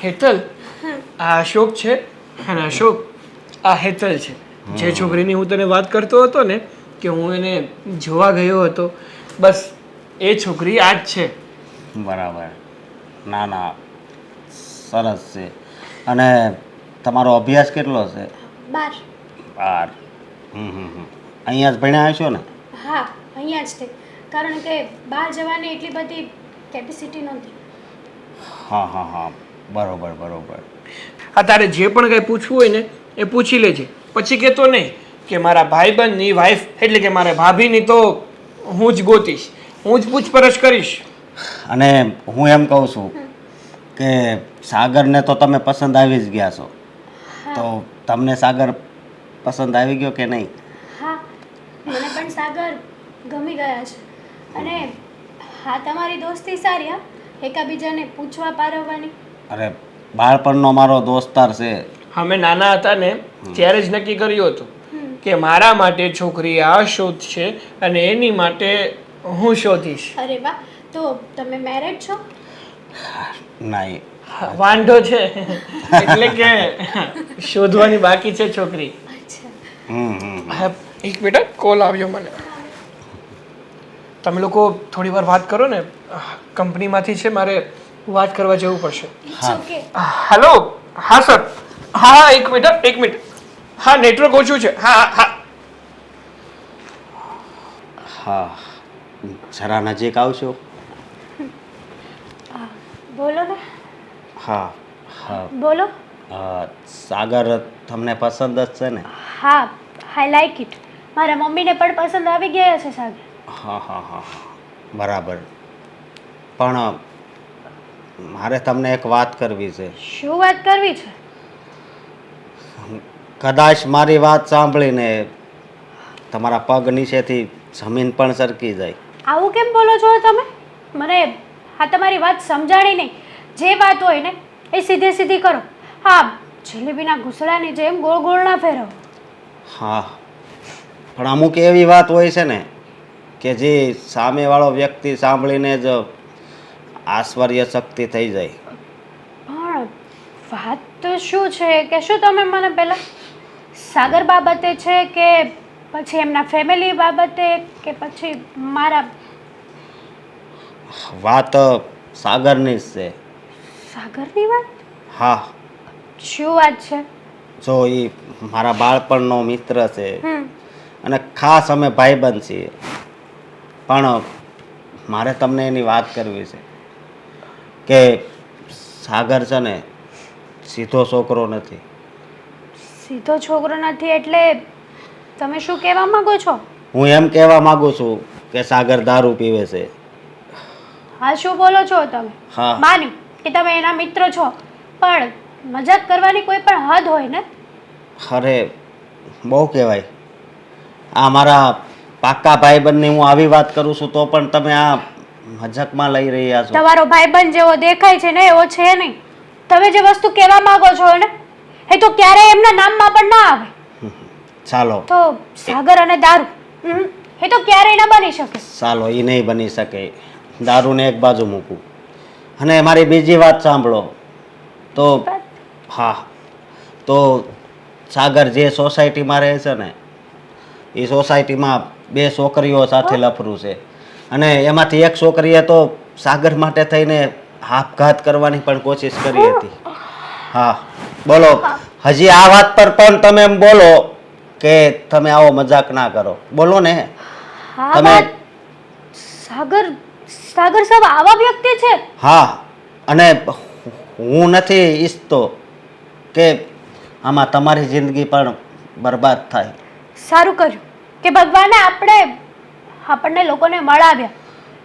હેતલ આ અશોક છે અને અશોક આ હેતલ છે જે છોકરીની હું તને વાત કરતો હતો ને કે હું એને જોવા ગયો હતો બસ એ છોકરી આ જ છે બરાબર. ના ના સરસ છે. અને તમારો અભ્યાસ કેટલો છે? 12. 12. અહીંયા જ ભણ્યા હશો ને? હા અહીંયા જ તે કારણ કે બહાર જવાની એટલી બધી કેપેસિટી નહોતી. હા હા હા બરોબર બરોબર. આ તારે જે પણ કંઈ પૂછવું હોય ને એ પૂછી લેજે પછી કહેતો નહીં કે મારા ભાઈબંધની વાઈફ એટલે કે મારા ભાભીની તો હું જ ગોતીશ હું જ પૂછપરછ કરીશ અને હું એમ કહું છું કે સાગરને તો તમે પસંદ આવી જ ગયા છો તો તમને સાગર પસંદ આવી ગયો કે નહીં? હા મને પણ સાગર ગમી ગયા છે અને હા તમારી દોસ્તી સારી હા એકાબીજાને પૂછવા પારવવાની. અરે બાળપણનો મારો દોસ્તાર છે. અમે નાના હતા ને ત્યારે જ નક્કી કર્યું હતું કે મારા માટે છોકરી આ શોધશે અને એની માટે હું શોધીશ. અરે વાહ તો તમે મેરેડ છો? નહીં. વાંઢો છે એટલે કે શોધવાની બાકી છે છોકરી. અચ્છા હા, એક મિનિટ કોલ આવ્યો મને. તમે લોકો થોડી વાર વાત કરો ને કંપનીમાંથી છે મારે વાત કરવા જવું પડશે. It's okay. હેલો હા સર હા એક મિનિટ હા નેટવર્ક ઓછું છે હા હા હા જરા નજીક આવશો? બોલો ને. હા હા બોલો. સાગર તમને પસંદ જ છે ને? હા આઈ લાઈક ઇટ. મારા મમ્મીને પણ પસંદ આવી ગયા છે સાગર. હા હા હા બરાબર. પણ મારે તમને એક વાત કરવી છે. શું વાત કરવી છે? કદાચ મારી વાત સાંભળીને તમારા પગ નીચેથી જમીન પણ સરકી જાય. આવું કેમ બોલો છો તમે? મને આ તમારી વાત સમજાણી નહીં. જે વાત હોય ને એ સીધે સીધી કરો. હા જલેબીના ઘૂસડાની જેમ ગોળ ગોળ ના ફેરવો. હા પણ અમુક એવી વાત હોય છે ને કે જે સામેવાળો વ્યક્તિ સાંભળીને જ આશ્ચર્ય શક્તિ થઈ જાય. પણ વાત તો શું છે કે શું તમે મને પહેલાં સાગર બાબતે છે કે પછી એમના ફેમિલી બાબતે કે પછી મારા? વાત સાગરની જ છે. સાગરની વાત? હા શું વાત છે? જો એ મારા બાળપણનો મિત્ર છે હમ અને ખાસ અમે ભાઈબંધ છીએ. પણ મારે તમને એની વાત કરવી છે કે સાગર છે ને સીધો છોકરો નથી. સીધો છોકરો નથી એટલે તમે શું કહેવા માંગો છો? હું એમ કહેવા માંગુ છું કે સાગર દારૂ પીવે છે. હા શું બોલો છો તમે? હા. માન્યું કે તમે એના મિત્ર છો પણ મજાક કરવાની કોઈ પણ હદ હોય ને. અરે બહુ કહેવાય. આ મારા પાક્કા ભાઈબંધની હું આવી વાત કરું છું તો પણ તમે આ મજાકમાં લઈ રહ્યા છો. તમારો ભાઈબંધ જેવો દેખાય છે ને એવો છે નહીં. તમે જે વસ્તુ કહેવા માંગો છો ને એ તો ક્યારેય એમના નામમાં પણ ના આવે. ચાલો તો સાગર અને દારૂ એ તો ક્યારેય ના બની શકે. ચાલો એ નહીં બની શકે. દારૂને એક બાજુ મૂકું અને મારી બીજી વાત સાંભળો તો હા તો સાગર જે સોસાયટીમાં રહે છે ને એ સોસાયટીમાં 2 છોકરીઓ સાથે લફરું છે અને એમાંથી એક છોકરીએ તો સાગર માટે થઈને આપઘાત કરવાની પણ કોશિશ કરી હતી. હા બોલો હજી આ વાત પર પણ તમે એમ બોલો કે તમે આવો મજાક ના કરો, બોલો ને. હા તમે વાત સાગર સાગર સાહેબ આવા વ્યક્તિ છે? હા, અને હું નથી ઈચ્છતો કે આમાં તમારી જિંદગી પણ બરબાદ થાય. સારું કર્યું કે ભગવાને આપણને લોકોને મળાવ્યા.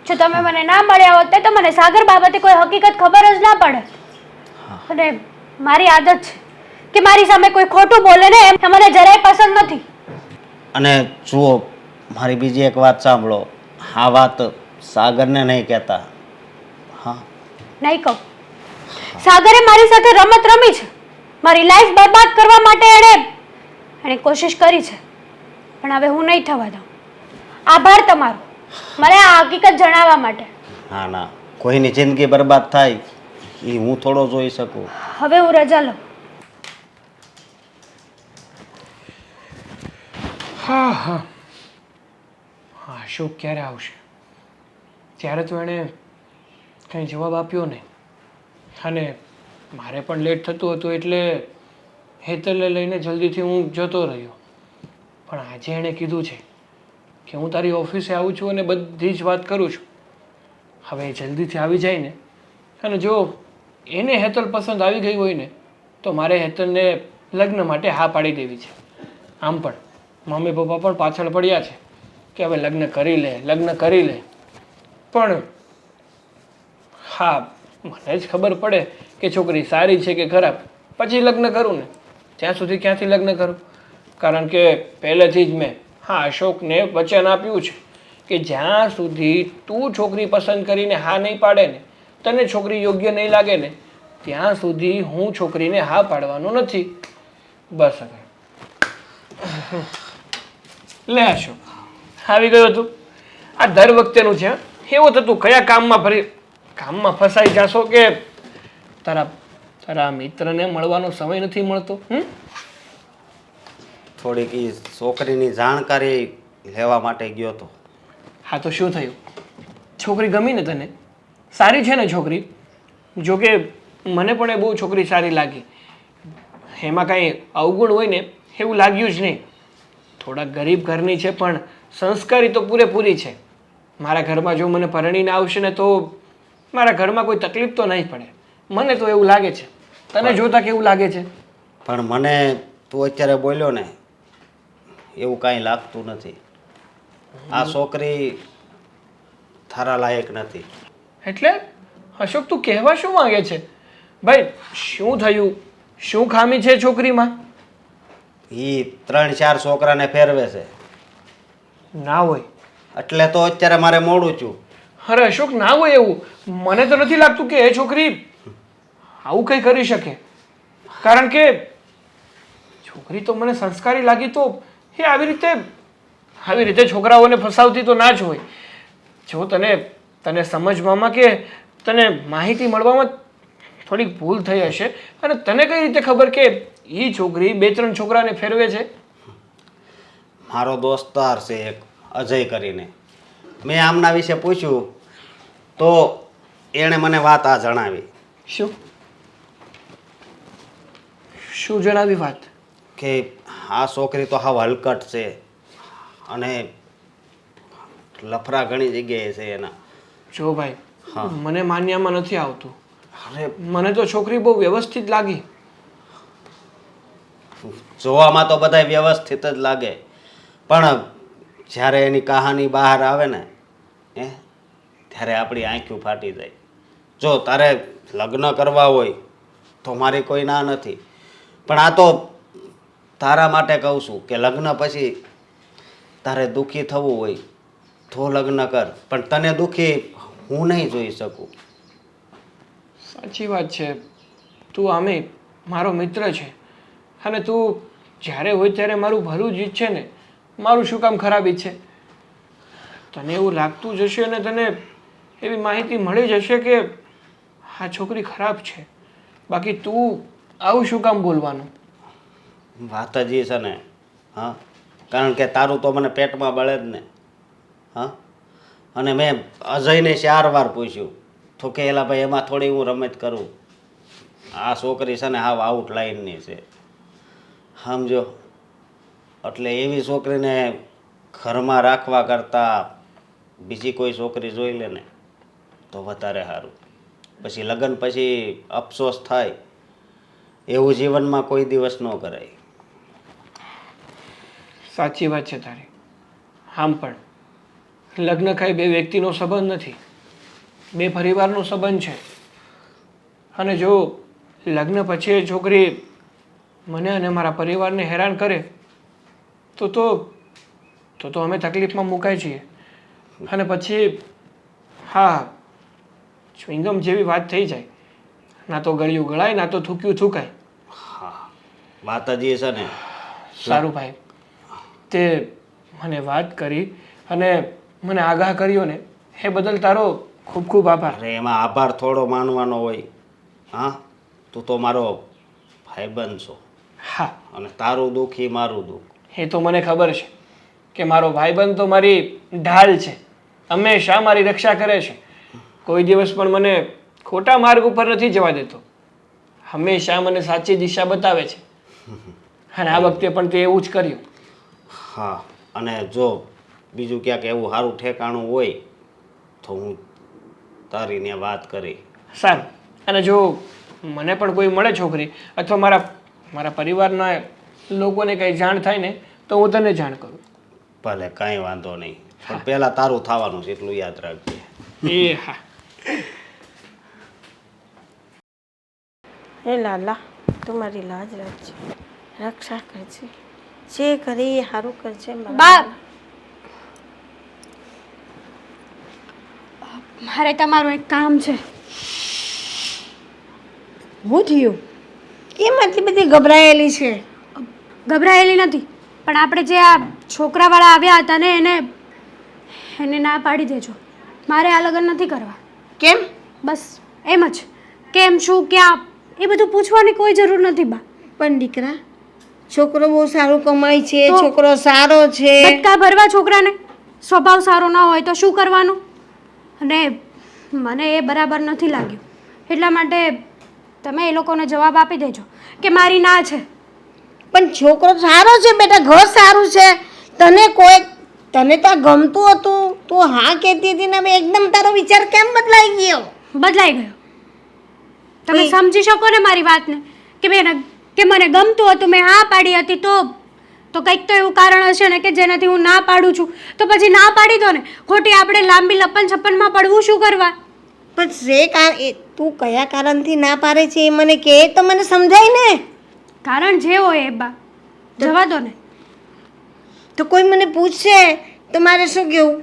જો તમે મને ના મળ્યા હોત તો મને સાગર બાબતે કોઈ હકીકત ખબર જ ના પડે. અને મારી આદત છે કે મારી સામે કોઈ ખોટું બોલે ને એમ મને જરાય પસંદ નથી. અને જુઓ, મારી બીજી એક વાત સાંભળો, આ વાત સાગરને નહીં કહેતા. હા, નહીં કહું. સાગરે મારી સાથે રમત રમી છે, મારી લાઈફ બરબાદ કરવા માટે એણે કોશિશ કરી છે, પણ હવે હું નહીં થવા દઉં. આભાર તમારો મને આ હકીકત જણાવવા માટે. ના ના, કોઈની જિંદગી બરબાદ થાય એ હું થોડો જોઈ શકું. હવે હું રજા લઉં. હા હા હા, અશોક ક્યારે આવશે? ત્યારે તો એણે કંઈ જવાબ આપ્યો નહીં, અને મારે પણ લેટ થતું હતું એટલે હેતલને લઈને જલ્દીથી હું જતો રહ્યો. પણ આજે એણે કીધું છે કે હું તારી ઓફિસે આવું છું અને બધી જ વાત કરું છું. હવે એ જલ્દીથી આવી જાય ને, અને જો એને હેતલ પસંદ આવી ગઈ હોય ને તો મારે હેતલને લગ્ન માટે હા પાડી દેવી છે. આમ પણ મમ્મી પપ્પા પણ પાછળ પડ્યા છે કે હવે લગ્ન કરી લે, લગ્ન કરી લે. પણ હા, મને જ ખબર પડે કે છોકરી સારી છે કે ખરાબ પછી લગ્ન કરું ને. ત્યાં સુધી ક્યાંથી લગ્ન કરું? કારણ કે પહેલેથી જ મેં અશોકને વચન આપ્યું છે કે જ્યાં સુધી તું છોકરી પસંદ કરીને હા નહીં પાડે ને, તને છોકરી યોગ્ય નહીં લાગે ને, ત્યાં સુધી હું છોકરીને હા પાડવાનો નથી. બસ હવે લે અશોક, આવી ગયો તું. આ દર વખતેનું છે. એવું થતું કયા કામમાં ફસાઈ જાશો કે તારા મિત્રને મળવાનો સમય નથી મળતો. થોડીક ઈ છોકરીની જાણકારી લેવા માટે ગયો હતો. હા તો શું થયું? છોકરી ગમી ને તને? સારી છે ને છોકરી? જોકે મને પણ એ બહુ છોકરી સારી લાગી. એમાં કાંઈ અવગુણ હોય ને એવું લાગ્યું જ નહીં. થોડા ગરીબ ઘરની છે પણ સંસ્કારી તો પૂરેપૂરી છે. મારા ઘરમાં જો મને પરણીને આવશે ને તો મારા ઘરમાં કોઈ તકલીફ તો નહીં પડે. મને તો એવું લાગે છે. તને જોતા કેવું લાગે છે? પણ મને તું અત્યારે બોલ્યો ને એવું કાંઈ લાગતું નથી. આ છોકરી તારા લાયક નથી. એટલે અશોક તું કહેવા શું માંગે છે? ભાઈ શું થયું? શું ખામી છે છોકરીમાં? ઈ 3-4 છોકરાને ફેરવે છે. ના હોય. એટલે તો અત્યારે મારે મોડું છું. અરે અશોક, ના હોય એવું. મને તો નથી લાગતું કે એ છોકરી આવું કંઈ કરી શકે. કારણ કે છોકરી તો મને સંસ્કારી લાગી તો એ આવી રીતે છોકરાઓને ફસાવતી તો ના જ હોય. જો તને સમજવામાં કે તને માહિતી મળવામાં થોડીક ભૂલ થઈ હશે. અને તને કઈ રીતે ખબર કે એ છોકરી 2-3 છોકરાને ફેરવે છે? મારો દોસ્તાર છે એક અજય કરીને, મેં આમના વિશે પૂછ્યું તો એણે મને વાત આ જણાવી. શું જણાવી વાત? કે આ છોકરી તો હાવ હલકટ છે અને લફરા ઘણી જગ્યાએ છે એના. જો ભાઈ, હા. મને માન્યામાં નથી આવતું. અરે મને તો છોકરી બહુ વ્યવસ્થિત લાગી. જોવામાં તો બધાય વ્યવસ્થિત જ લાગે, પણ જ્યારે એની કહાની બહાર આવે ને ત્યારે આપણી આંખો ફાટી જાય. જો તારે લગ્ન કરવા હોય તો મારી કોઈ ના નથી, પણ આ તો તારા માટે કહું છું કે લગ્ન પછી તારે દુઃખી થવું હોય તો લગ્ન કર, પણ તને દુઃખી હું નહીં જોઈ શકું. સાચી વાત છે. તું આમે મારો મિત્ર છે અને તું જ્યારે હોય ત્યારે મારું ભલું જ ઈચ્છે ને. મારું શું કામ ખરાબ ઈચ્છે? તને એવું લાગતું જશે અને તને એવી માહિતી મળી જશે કે આ છોકરી ખરાબ છે, બાકી તું આવું શું કામ બોલવાનું? વાત જ એ છે ને. હા, કારણ કે તારું તો મને પેટમાં બળે જ ને. હા, અને મેં અજયને 4 વાર પૂછ્યું તો કે એલા ભાઈ એમાં થોડી હું રમત કરું. આ છોકરી છે ને હાવ આઉટ લાઈનની છે સમજો. એટલે એવી છોકરીને ઘરમાં રાખવા કરતાં બીજી કોઈ છોકરી જોઈ લે ને તો વધારે સારું. પછી લગ્ન પછી અફસોસ થાય એવું જીવનમાં કોઈ દિવસ ન કરાય. સાચી વાત છે તારી. આમ પણ લગ્ન કાંઈ બે વ્યક્તિનો સંબંધ નથી, બે પરિવારનો સંબંધ છે. અને જો લગ્ન પછી એ છોકરી મને અને મારા પરિવારને હેરાન કરે તો તો તો તો અમે તકલીફમાં મુકાઈ છીએ. અને પછી હા, ચ્વિંગમ જેવી વાત થઈ જાય, ના તો ગળ્યું ગળાય ના તો થૂક્યું થૂકાય. હા, વાત જ એ છે ને. સારું ભાઈ, તે મને વાત કરી અને મને આગાહ કર્યો ને એ બદલ તારો ખૂબ ખૂબ આભાર. અરે એમાં આભાર થોડો માનવાનો હોય. હા, તું તો મારો ભાઈબંધ છો હા, અને તારું દુઃખ એ મારું દુઃખ. એ તો મને ખબર છે કે મારો ભાઈબંધ તો મારી ઢાલ છે, હંમેશા મારી રક્ષા કરે છે. કોઈ દિવસ પણ મને ખોટા માર્ગ ઉપર નથી જવા દેતો, હંમેશા મને સાચી દિશા બતાવે છે. અને આ વખતે પણ તે એવું જ કર્યું. હા, અને જો બીજું ક્યાંક એવું સારું ઠેકાણું હોય તો હું તારીને વાત કરી. સારું, અને જો મને પણ કોઈ મળે છોકરી અથવા મારા પરિવારના લોકોને કંઈ જાણ થાય ને તો હું તને જાણ કરું. ભલે, કાંઈ વાંધો નહીં, પણ પહેલાં તારું થવાનું છે એટલું યાદ રાખજે. એ હા. હે લાલા, તું મારી લાજ રાખજે, રક્ષા કરજે, જે કરે એ સારું કરજે મારા બા લાલા. મારે તમારું એક કામ છે. હું થયું? કેમ આટલી બધી ગભરાયેલી છે? ગભરાયેલી નથી, પણ આપણે જે આ છોકરાવાળા આવ્યા હતા ને એને ના પાડી દેજો. મારે આ લગ્ન નથી કરવા. કેમ? બસ એમ જ. કેમ, શું, ક્યાં, એ બધું પૂછવાની કોઈ જરૂર નથી બા. પણ દીકરા, છોકરો બહુ સારું કમાય છે, તો છોકરો સારો છે. બટકા ભરવા છોકરાને સ્વભાવ સારો ના હોય તો શું કરવાનું? અને મને એ બરાબર નથી લાગ્યું, એટલા માટે તમે એ લોકોને જવાબ આપી દેજો કે મારી ના છે. પણ છોકરો સારો છે બેટા, ઘર સારું છે. તને તો આ ગમતું હતું, તું હા કહેતી હતી ને હવે એકદમ તારો વિચાર કેમ બદલાઈ ગયો? બદલાઈ ગયો. તમે સમજી શકો ને મારી વાતને કે મને ગમતું હતું, મેં હા પાડી હતી, તો કંઈક તો એવું કારણ હશે ને કે જેનાથી હું ના પાડું છું. તો પછી ના પાડી દો ને, ખોટી આપણે લાંબી લપન છપ્પનમાં પડવું શું કરવા? પણ તું કયા કારણથી ના પાડે છે એ મને કહે તો મને સમજાય ને. કારણ જે હોય એ બા, જવા દો ને. તો કોઈ મને પૂછશે તો મારે શું કહેવું?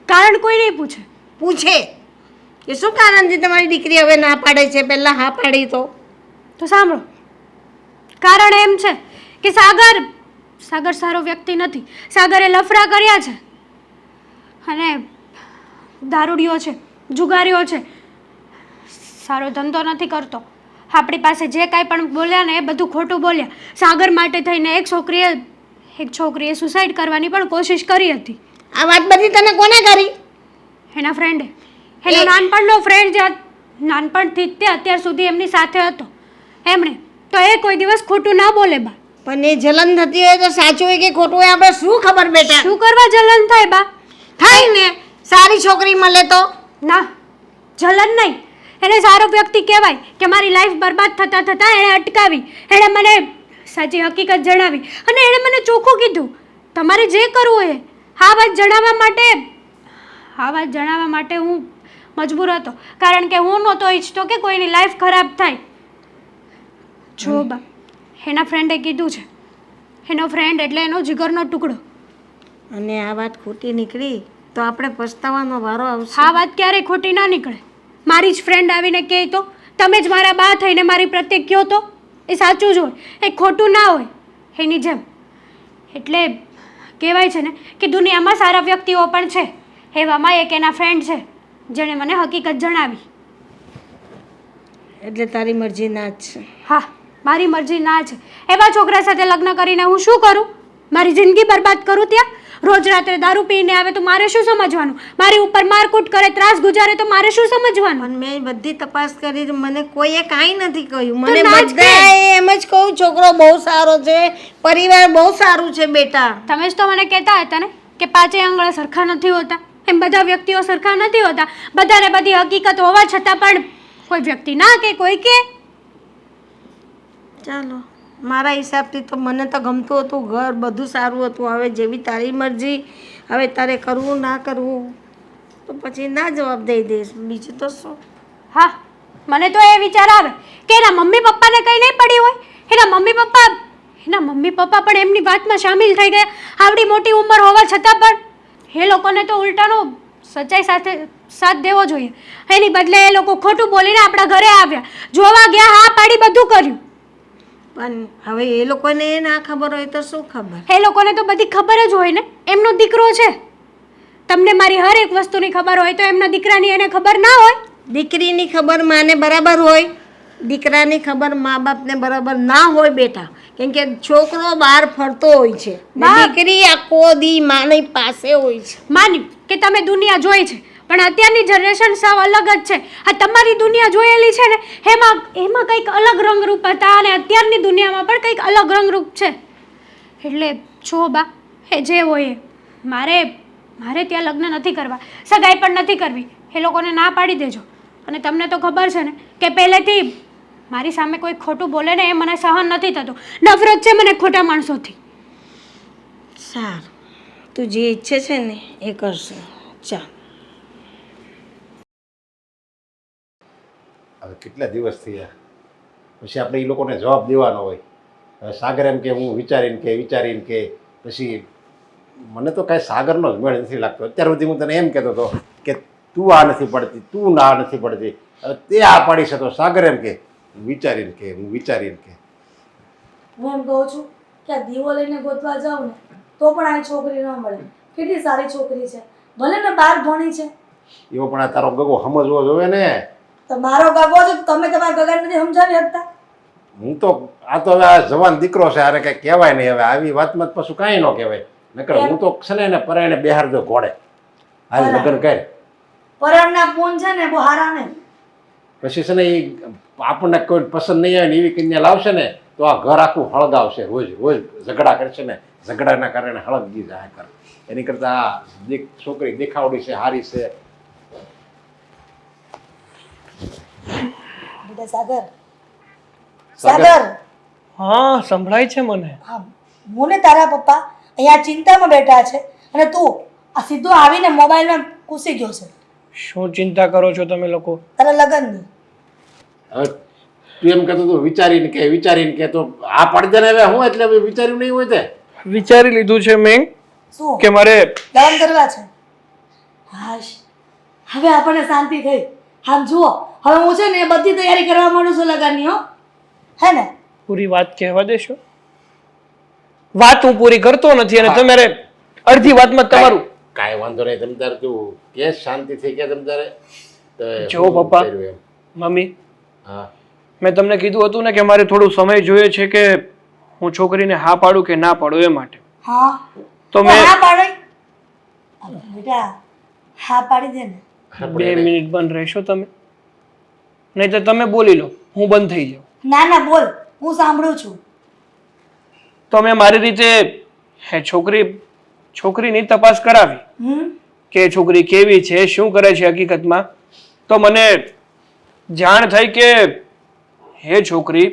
કારણ કોઈ નહીં પૂછે. પૂછે કે શું કારણથી તમારી દીકરી હવે ના પાડે છે, પહેલાં હા પાડી તો સાંભળો, કારણ એમ છે કે સાગર સારો વ્યક્તિ નથી. સાગરે લફડા કર્યા છે અને દારૂડિયો છે, જુગારીઓ છે, સારો ધંધો નથી કરતો. આપણી પાસે જે કાંઈ પણ બોલ્યા ને એ બધું ખોટું બોલ્યા. સાગર માટે થઈને એક છોકરીએ સુસાઇડ કરવાની પણ કોશિશ કરી હતી. આ વાત બધી તને કોને કરી? એના ફ્રેન્ડે. એનો નાનપણનો ફ્રેન્ડ જે નાનપણથી તે અત્યાર સુધી એમની સાથે હતો એમણે. તો એ કોઈ દિવસ ખોટું ના બોલે બા. પણ એ જલન થતી હોય તો સાચું હોય કે ખોટું હોય આપણે શું ખબર બેટા? શું કરવા જલન થાય બા? થાય ને, સારી છોકરી મળે તો. ના, જલન નહીં, એને સારો વ્યક્તિ કહેવાય કે મારી લાઈફ બરબાદ થતાં એણે અટકાવી, એણે મને સાચી હકીકત જણાવી અને એણે મને ચોખ્ખું કીધું તમારે જે કરવું એ. આ વાત જણાવવા માટે હું મજબૂર હતો, કારણ કે હું નહોતો ઈચ્છતો કે કોઈની લાઈફ ખરાબ થાય. જો બા, એના ફ્રેન્ડે કીધું છે, એનો ફ્રેન્ડ એટલે એનો જીગરનો ટુકડો. અને આ વાત ખોટી નીકળી તો આપણે પછતાવાનો વારો આવશે. આ વાત ક્યારેય ખોટી ના નીકળે. મારી જ ફ્રેન્ડ આવીને કહે તો તમે જ મારા બા થઈને મારી પ્રત્યે કહો તો એ સાચું જ હોય, એ ખોટું ના હોય એની જેમ. એટલે કહેવાય છે ને કે દુનિયામાં સારા વ્યક્તિઓ પણ છે. એવામાં એક એના ફ્રેન્ડ છે જેણે મને હકીકત જણાવી. એટલે તારી મરજી ના જ છે? હા, મારી મરજી ના છે. એવા છોકરા સાથે લગ્ન કરીને હું શું કરું? મારી જિંદગી બરબાદ કરું ત્યાં? રોજ રાત્રે દારૂ પીને આવે તો મારે શું સમજવાનું? મારી ઉપર મારકૂટ કરે, ત્રાસ ગુજારે તો મારે શું સમજવાનું? પણ મેં બધી તપાસ કરી મને કોઈએ કાંઈ નથી કહ્યું. મને ના જ બધાએ એમ જ કહ્યું છોકરો બહુ સારો છે, પરિવાર બહુ સારું છે બેટા. તમે જ તો મને કહેતા હતા ને કે પાંચેય આંગળા સરખા નથી હોતા. એમ બધા વ્યક્તિઓ સરખા નથી હોતા. બધાને બધી હકીકત હોવા છતાં પણ કોઈ વ્યક્તિ ના કે કોઈ કે. ચાલો, મારા હિસાબથી તો મને તો ગમતું હતું ઘર, બધું સારું હતું. હવે જેવી તારી મરજી, હવે તારે કરવું ના કરવું તો પછી ના જવાબ દઈ દઈશ, બીજું તો શું. હા, મને તો એ વિચાર આવે કે એના મમ્મી પપ્પાને કંઈ નહીં પડી હોય. એના મમ્મી પપ્પા પણ એમની વાતમાં સામેલ થઈ ગયા. આવડી મોટી ઉંમર હોવા છતાં પણ એ લોકોને તો ઉલટાનો સચ્ચાઈ સાથે સાથ દેવો જોઈએ. એની બદલે એ લોકો ખોટું બોલીને આપણા ઘરે આવ્યા, જોવા ગયા, હા પાડી, બધું કર્યું. પણ હવે એ લોકોને ના ખબર હોય તો શું ખબર? એ લોકોને તો બધી ખબર જ હોય ને, એમનો દીકરો છે. તમને મારી હર એક વસ્તુની ખબર હોય તો એમના દીકરાની એને ખબર ના હોય? દીકરીની ખબર માને બરાબર હોય, દીકરાની ખબર મા બાપને બરાબર ના હોય બેટા. કેમ કે છોકરો બહાર ફરતો હોય છે, ને દીકરી આખો દી માની પાસે હોય છે. માન્યું કે તમે દુનિયા જોઈ છે, પણ અત્યારની જનરેશન સાવ અલગ જ છે. આ તમારી દુનિયા જોયેલી છે ને, એમાં કંઈક અલગ રંગરૂપ હતા અને અત્યારની દુનિયામાં પણ કંઈક અલગ રંગરૂપ છે. એટલે જો બા, એ જે હોય એ, મારે ત્યાં લગ્ન નથી કરવા, સગાઈ પણ નથી કરવી. એ લોકોને ના પાડી દેજો. અને તમને તો ખબર છે ને કે પહેલેથી મારી સામે કોઈ ખોટું બોલે ને એ મને સહન નથી થતું. નફરત છે મને ખોટા માણસોથી. સારું, તું જે ઈચ્છે છે ને એ કરશે. ચાલ. હવે કેટલા દિવસ થયા, પછી આપણે એ લોકોને જવાબ દેવાનો હોય. હવે સાગર એમ કે હું વિચારીને કે પછી મને તો કાંઈ સાગરનો જ મેળ નથી લાગતો. અત્યાર સુધી હું તને એમ કહેતો હતો કે તું આ નથી પડતી, તું ના નથી પડતી. હવે તે આ પાડી છે તો સાગર એમ કે હું વિચારીને કે હું એમ કહું છું કે આ દીવો લઈને ગોતવા જાઉં ને તો પણ આ છોકરી ન મળે. કેટલી સારી છોકરી છે, ભલે ને 12 ભણી છે. એવો પણ આ તારો ગગો સમજવો જોઈએ ને. તો મારો ગગો છે, તમે તમારા ગગાને નથી સમજાવી શકતા? હું તો આ તો હવે આ જવાન દીકરો છે, આને કંઈ કહેવાય નહીં. હવે આવી વાતમાં તો પાછું કાંઈ ન કહેવાય. નકર હું તો છે ને એને પરાયણે બેહારજો ઘોડે, હાલ લગ્ન કર. પરાણના પૂન છે ને બહુ હારા ને. પછી છે ને એ આપણને કોઈ પસંદ નહીં આવે ને એવી કન્યા લાવશે ને તો આ ઘર આખું હળગાવશે. રોજ ઝઘડા કરશે ને, ઝઘડાના કારણે હળગી જાય કર. એની કરતાં આ છોકરી દેખાવડી છે, હારી છે. બેટા સાગર, હા, સંભળાય છે મને. હા, હું ને તારા પપ્પા અહીંયા ચિંતામાં બેઠા છે અને તું આ સીધો આવીને મોબાઈલમાં ઘૂસી ગયો છે. શું ચિંતા કરો છો તમે લોકો? તારા લગ્નની. હવે તું એમ કહેતો તું વિચારીને કે તો આ પડદે ને હવે હું એટલે હવે વિચાર્યું નહીં હોય તે વિચારી લીધું છે મેં શું કે મારે લગ્ન કરવા છે? હાશ, હવે આપણને શાંતિ થઈ. આમ જુઓ, હવે હું છે ને એ બધી તૈયારી કરવા માંડું છું લગ્નની. હો, હે ને? પૂરી વાત કહેવા દેશો? વાત હું પૂરી કરતો નથી અને તમારે અડધી વાતમાં તમારું. કાંઈ વાંધો નહીં, તમે તારે તું કે શાંતિ થઈ ગયા તમે તારે. જો પપ્પા, મમ્મી, હા, મેં તમને કીધું હતું ને કે મારે થોડું સમય જોઈએ છે કે હું છોકરીને હા પાડું કે ના પાડું એ માટે. હા, તો મેં હા પાડી. બેટા હા પાડી દે ને. 2 મિનિટ બંધ રહેશો તમે? નહીં તો તમે બોલી લો, હું બંધ થઈ જાઉં. ના ના બોલ, હું સાંભળું છું. તો મેં મારી રીતે છોકરીની તપાસ કરાવી કે છોકરી કેવી છે, શું કરે છે હકીકતમાં. તો મને જાણ થઈ કે એ છોકરી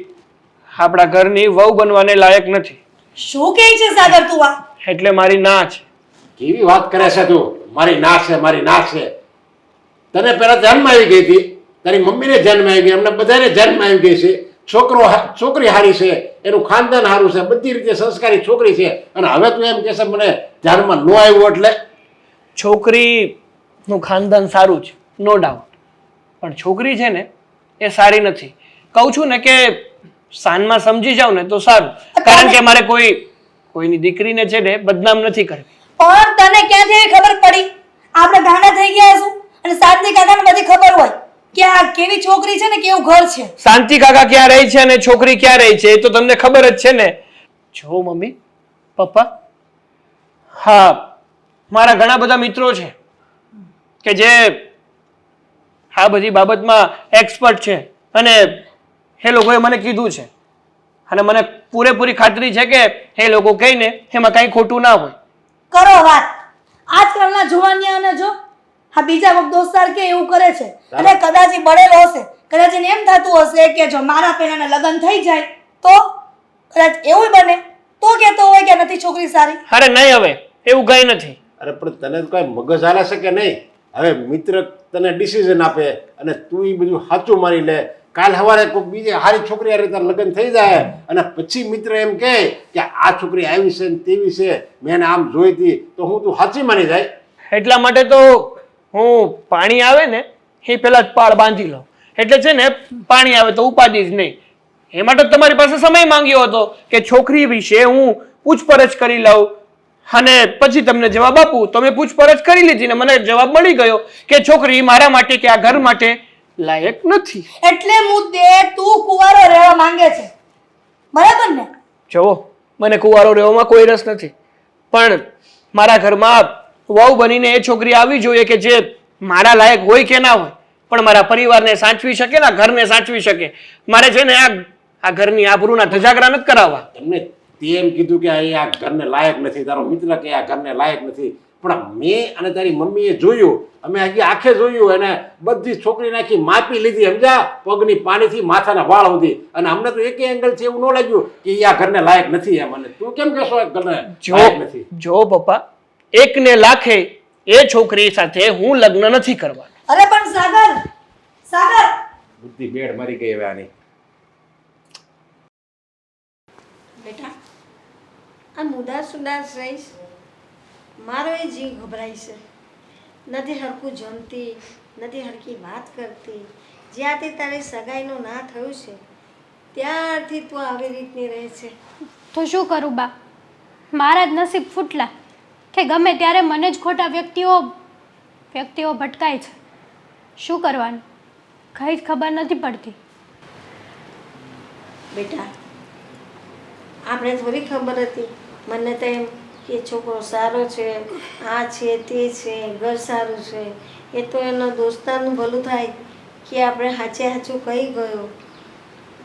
આપણા ઘરની વહુ બનવાને લાયક નથી. શું કહે છે સાગર તું આ? એટલે મારી ના છે. કેવી વાત કરે છે તું? મારી ના છે. તને પહેલા જન્મ આવી ગઈ હતી, તારી મમ્મીને જન્મ આવી ગઈ, અમને બધાને જન્મ આવી ગઈ છે. છોકરી હારી છે, એનું ખાનદાન સારું છે, બધી રીતે સંસ્કારી છોકરી છે. અને હવે તું એમ કહેશે મને ધ્યાનમાં ન આવ્યું એટલે? છોકરીનું ખાનદાન સારું છે, નો ડાઉટ, પણ છોકરી છે ને એ સારી નથી. કહું છું ને કે સાનમાં સમજી જાવ ને તો સારું, કારણ કે મારે કોઈની દીકરીને છે ને બદનામ નથી કરવી. પણ તને ક્યાંથી એવી ખબર પડી? આપણે ગાંડા થઈ ગયા છું અને શાંતિ કાકાને બધી ખબર હોય કે આ કેવી છોકરી છે ને કેવું ઘર છે. શાંતિ કાકા ક્યાં રહે છે અને છોકરી ક્યાં રહે છે એ તો તમને ખબર જ છે ને. જો મમ્મી પપ્પા, હા, મારા ઘણા બધા મિત્રો છે કે જે આ બધી બાબતમાં એક્સપર્ટ છે અને એ લોકોએ મને કીધું છે અને મને પૂરેપૂરી ખાતરી છે કે એ લોકો કહીને એમાં કાંઈ ખોટું ના હોય. કરો વાત. આજકાલના જુવાનિયાને જો આ બીજા કોઈક દોસ્તાર કે એવું કરે છે અને કદાચ ઈ બળેલો હશે, કદાચ એને એમ થતું હશે કે જો મારા પહેલાના લગ્ન થઈ જાય તો કદાચ એવું બને તો કહેતો હોય કે નથી છોકરી સારી. અરે નહીં, હવે એવું કંઈ નથી. અરે પણ તને કોઈ મગજ હાલે છે કે નહીં? હવે મિત્ર તને ડિસિઝન આપે અને તું એ બધું સાચું માની લે. કાલ સવારે કોઈ બીજી સારી છોકરી હારે તારા લગ્ન થઈ જાય અને પછી મિત્ર એમ કહે કે આ છોકરી આવી છે ને તેવી છે, મેં એને આમ જોઈ હતી, તો હું તું સાચી માની જાય? એટલા માટે તો હું પાણી આવે ને એ પહેલાં જ પાળ બાંધી લઉં. એટલે છે ને પાણી આવે તો ઉપાડી જ નહીં. એ માટે તમારી પાસે સમય માંગ્યો હતો કે છોકરી વિશે હું પૂછપરછ કરી લઉં અને પછી તમને જવાબ આપું. તો મેં પૂછપરછ કરી લીધી ને મને જવાબ મળી ગયો કે છોકરી મારા માટે કે આ ઘર માટે લાયક નથી. એટલે મુદ્દે તું કુંવારો રહેવા માંગે છે, બરાબર ને? જુઓ, મને કુંવારો રહેવામાં કોઈ રસ નથી, પણ મારા ઘરમાં વહુ બનીને એ છોકરી આવવી જોઈએ કે જે મારા લાયક હોય કે ના હોય પણ મારા પરિવારને સાચવી શકે ને ઘરને સાચવી શકે. મારે છે ને આ ઘરની આબરૂના ધજાગરા નથી કરાવવા. તમને તે એમ કીધું કે આ ઘરને લાયક નથી, તારો મિત્ર કે આ ઘરને લાયક નથી, પણ મેં અને તારી મમ્મીએ જોયું, અમે હજી આંખે જોયું અને બધી છોકરી નાખી માપી લીધી, સમજા? પગની પાણીથી માથાના વાળ સુધી. અને અમને તો એકે એંગલથી એવું ન લાગ્યું કે આ ઘરને લાયક નથી એમ. અને તું કેમ કહેશો આ ઘરને લાયક નથી? જો પપ્પા, એકને લાખે એ છોકરી સાથે હું લગ્ન નથી કરવા. અરે પણ સાગર, સાગર, બુદ્ધિ બેડ મારી ગઈ હવે આની. બેટા આ ઉદાસ ઉદાસ રહીશ, મારો એ જીવ ગભરાય છે. નથી હરખું જમતી, નથી હરખી વાત કરતી. જ્યાંથી તારી સગાઈનું ના થયું છે ત્યારથી તું આવી રીતની રહે છે. તો શું કરું બા, મારા જ નસીબ ફૂટલા કે ગમે ત્યારે મને જ ખોટા વ્યક્તિઓ ભટકાય છે. શું કરવાનું કંઈ જ ખબર નથી પડતી. બેટા આપણે થોડી ખબર હતી, મને તો એમ કે છોકરો સારો છે, આ છે તે છે, ઘર સારું છે, એ તો એનો દોસ્તારનું ભલું થાય કે આપણે સાચે સાચું કહી ગયો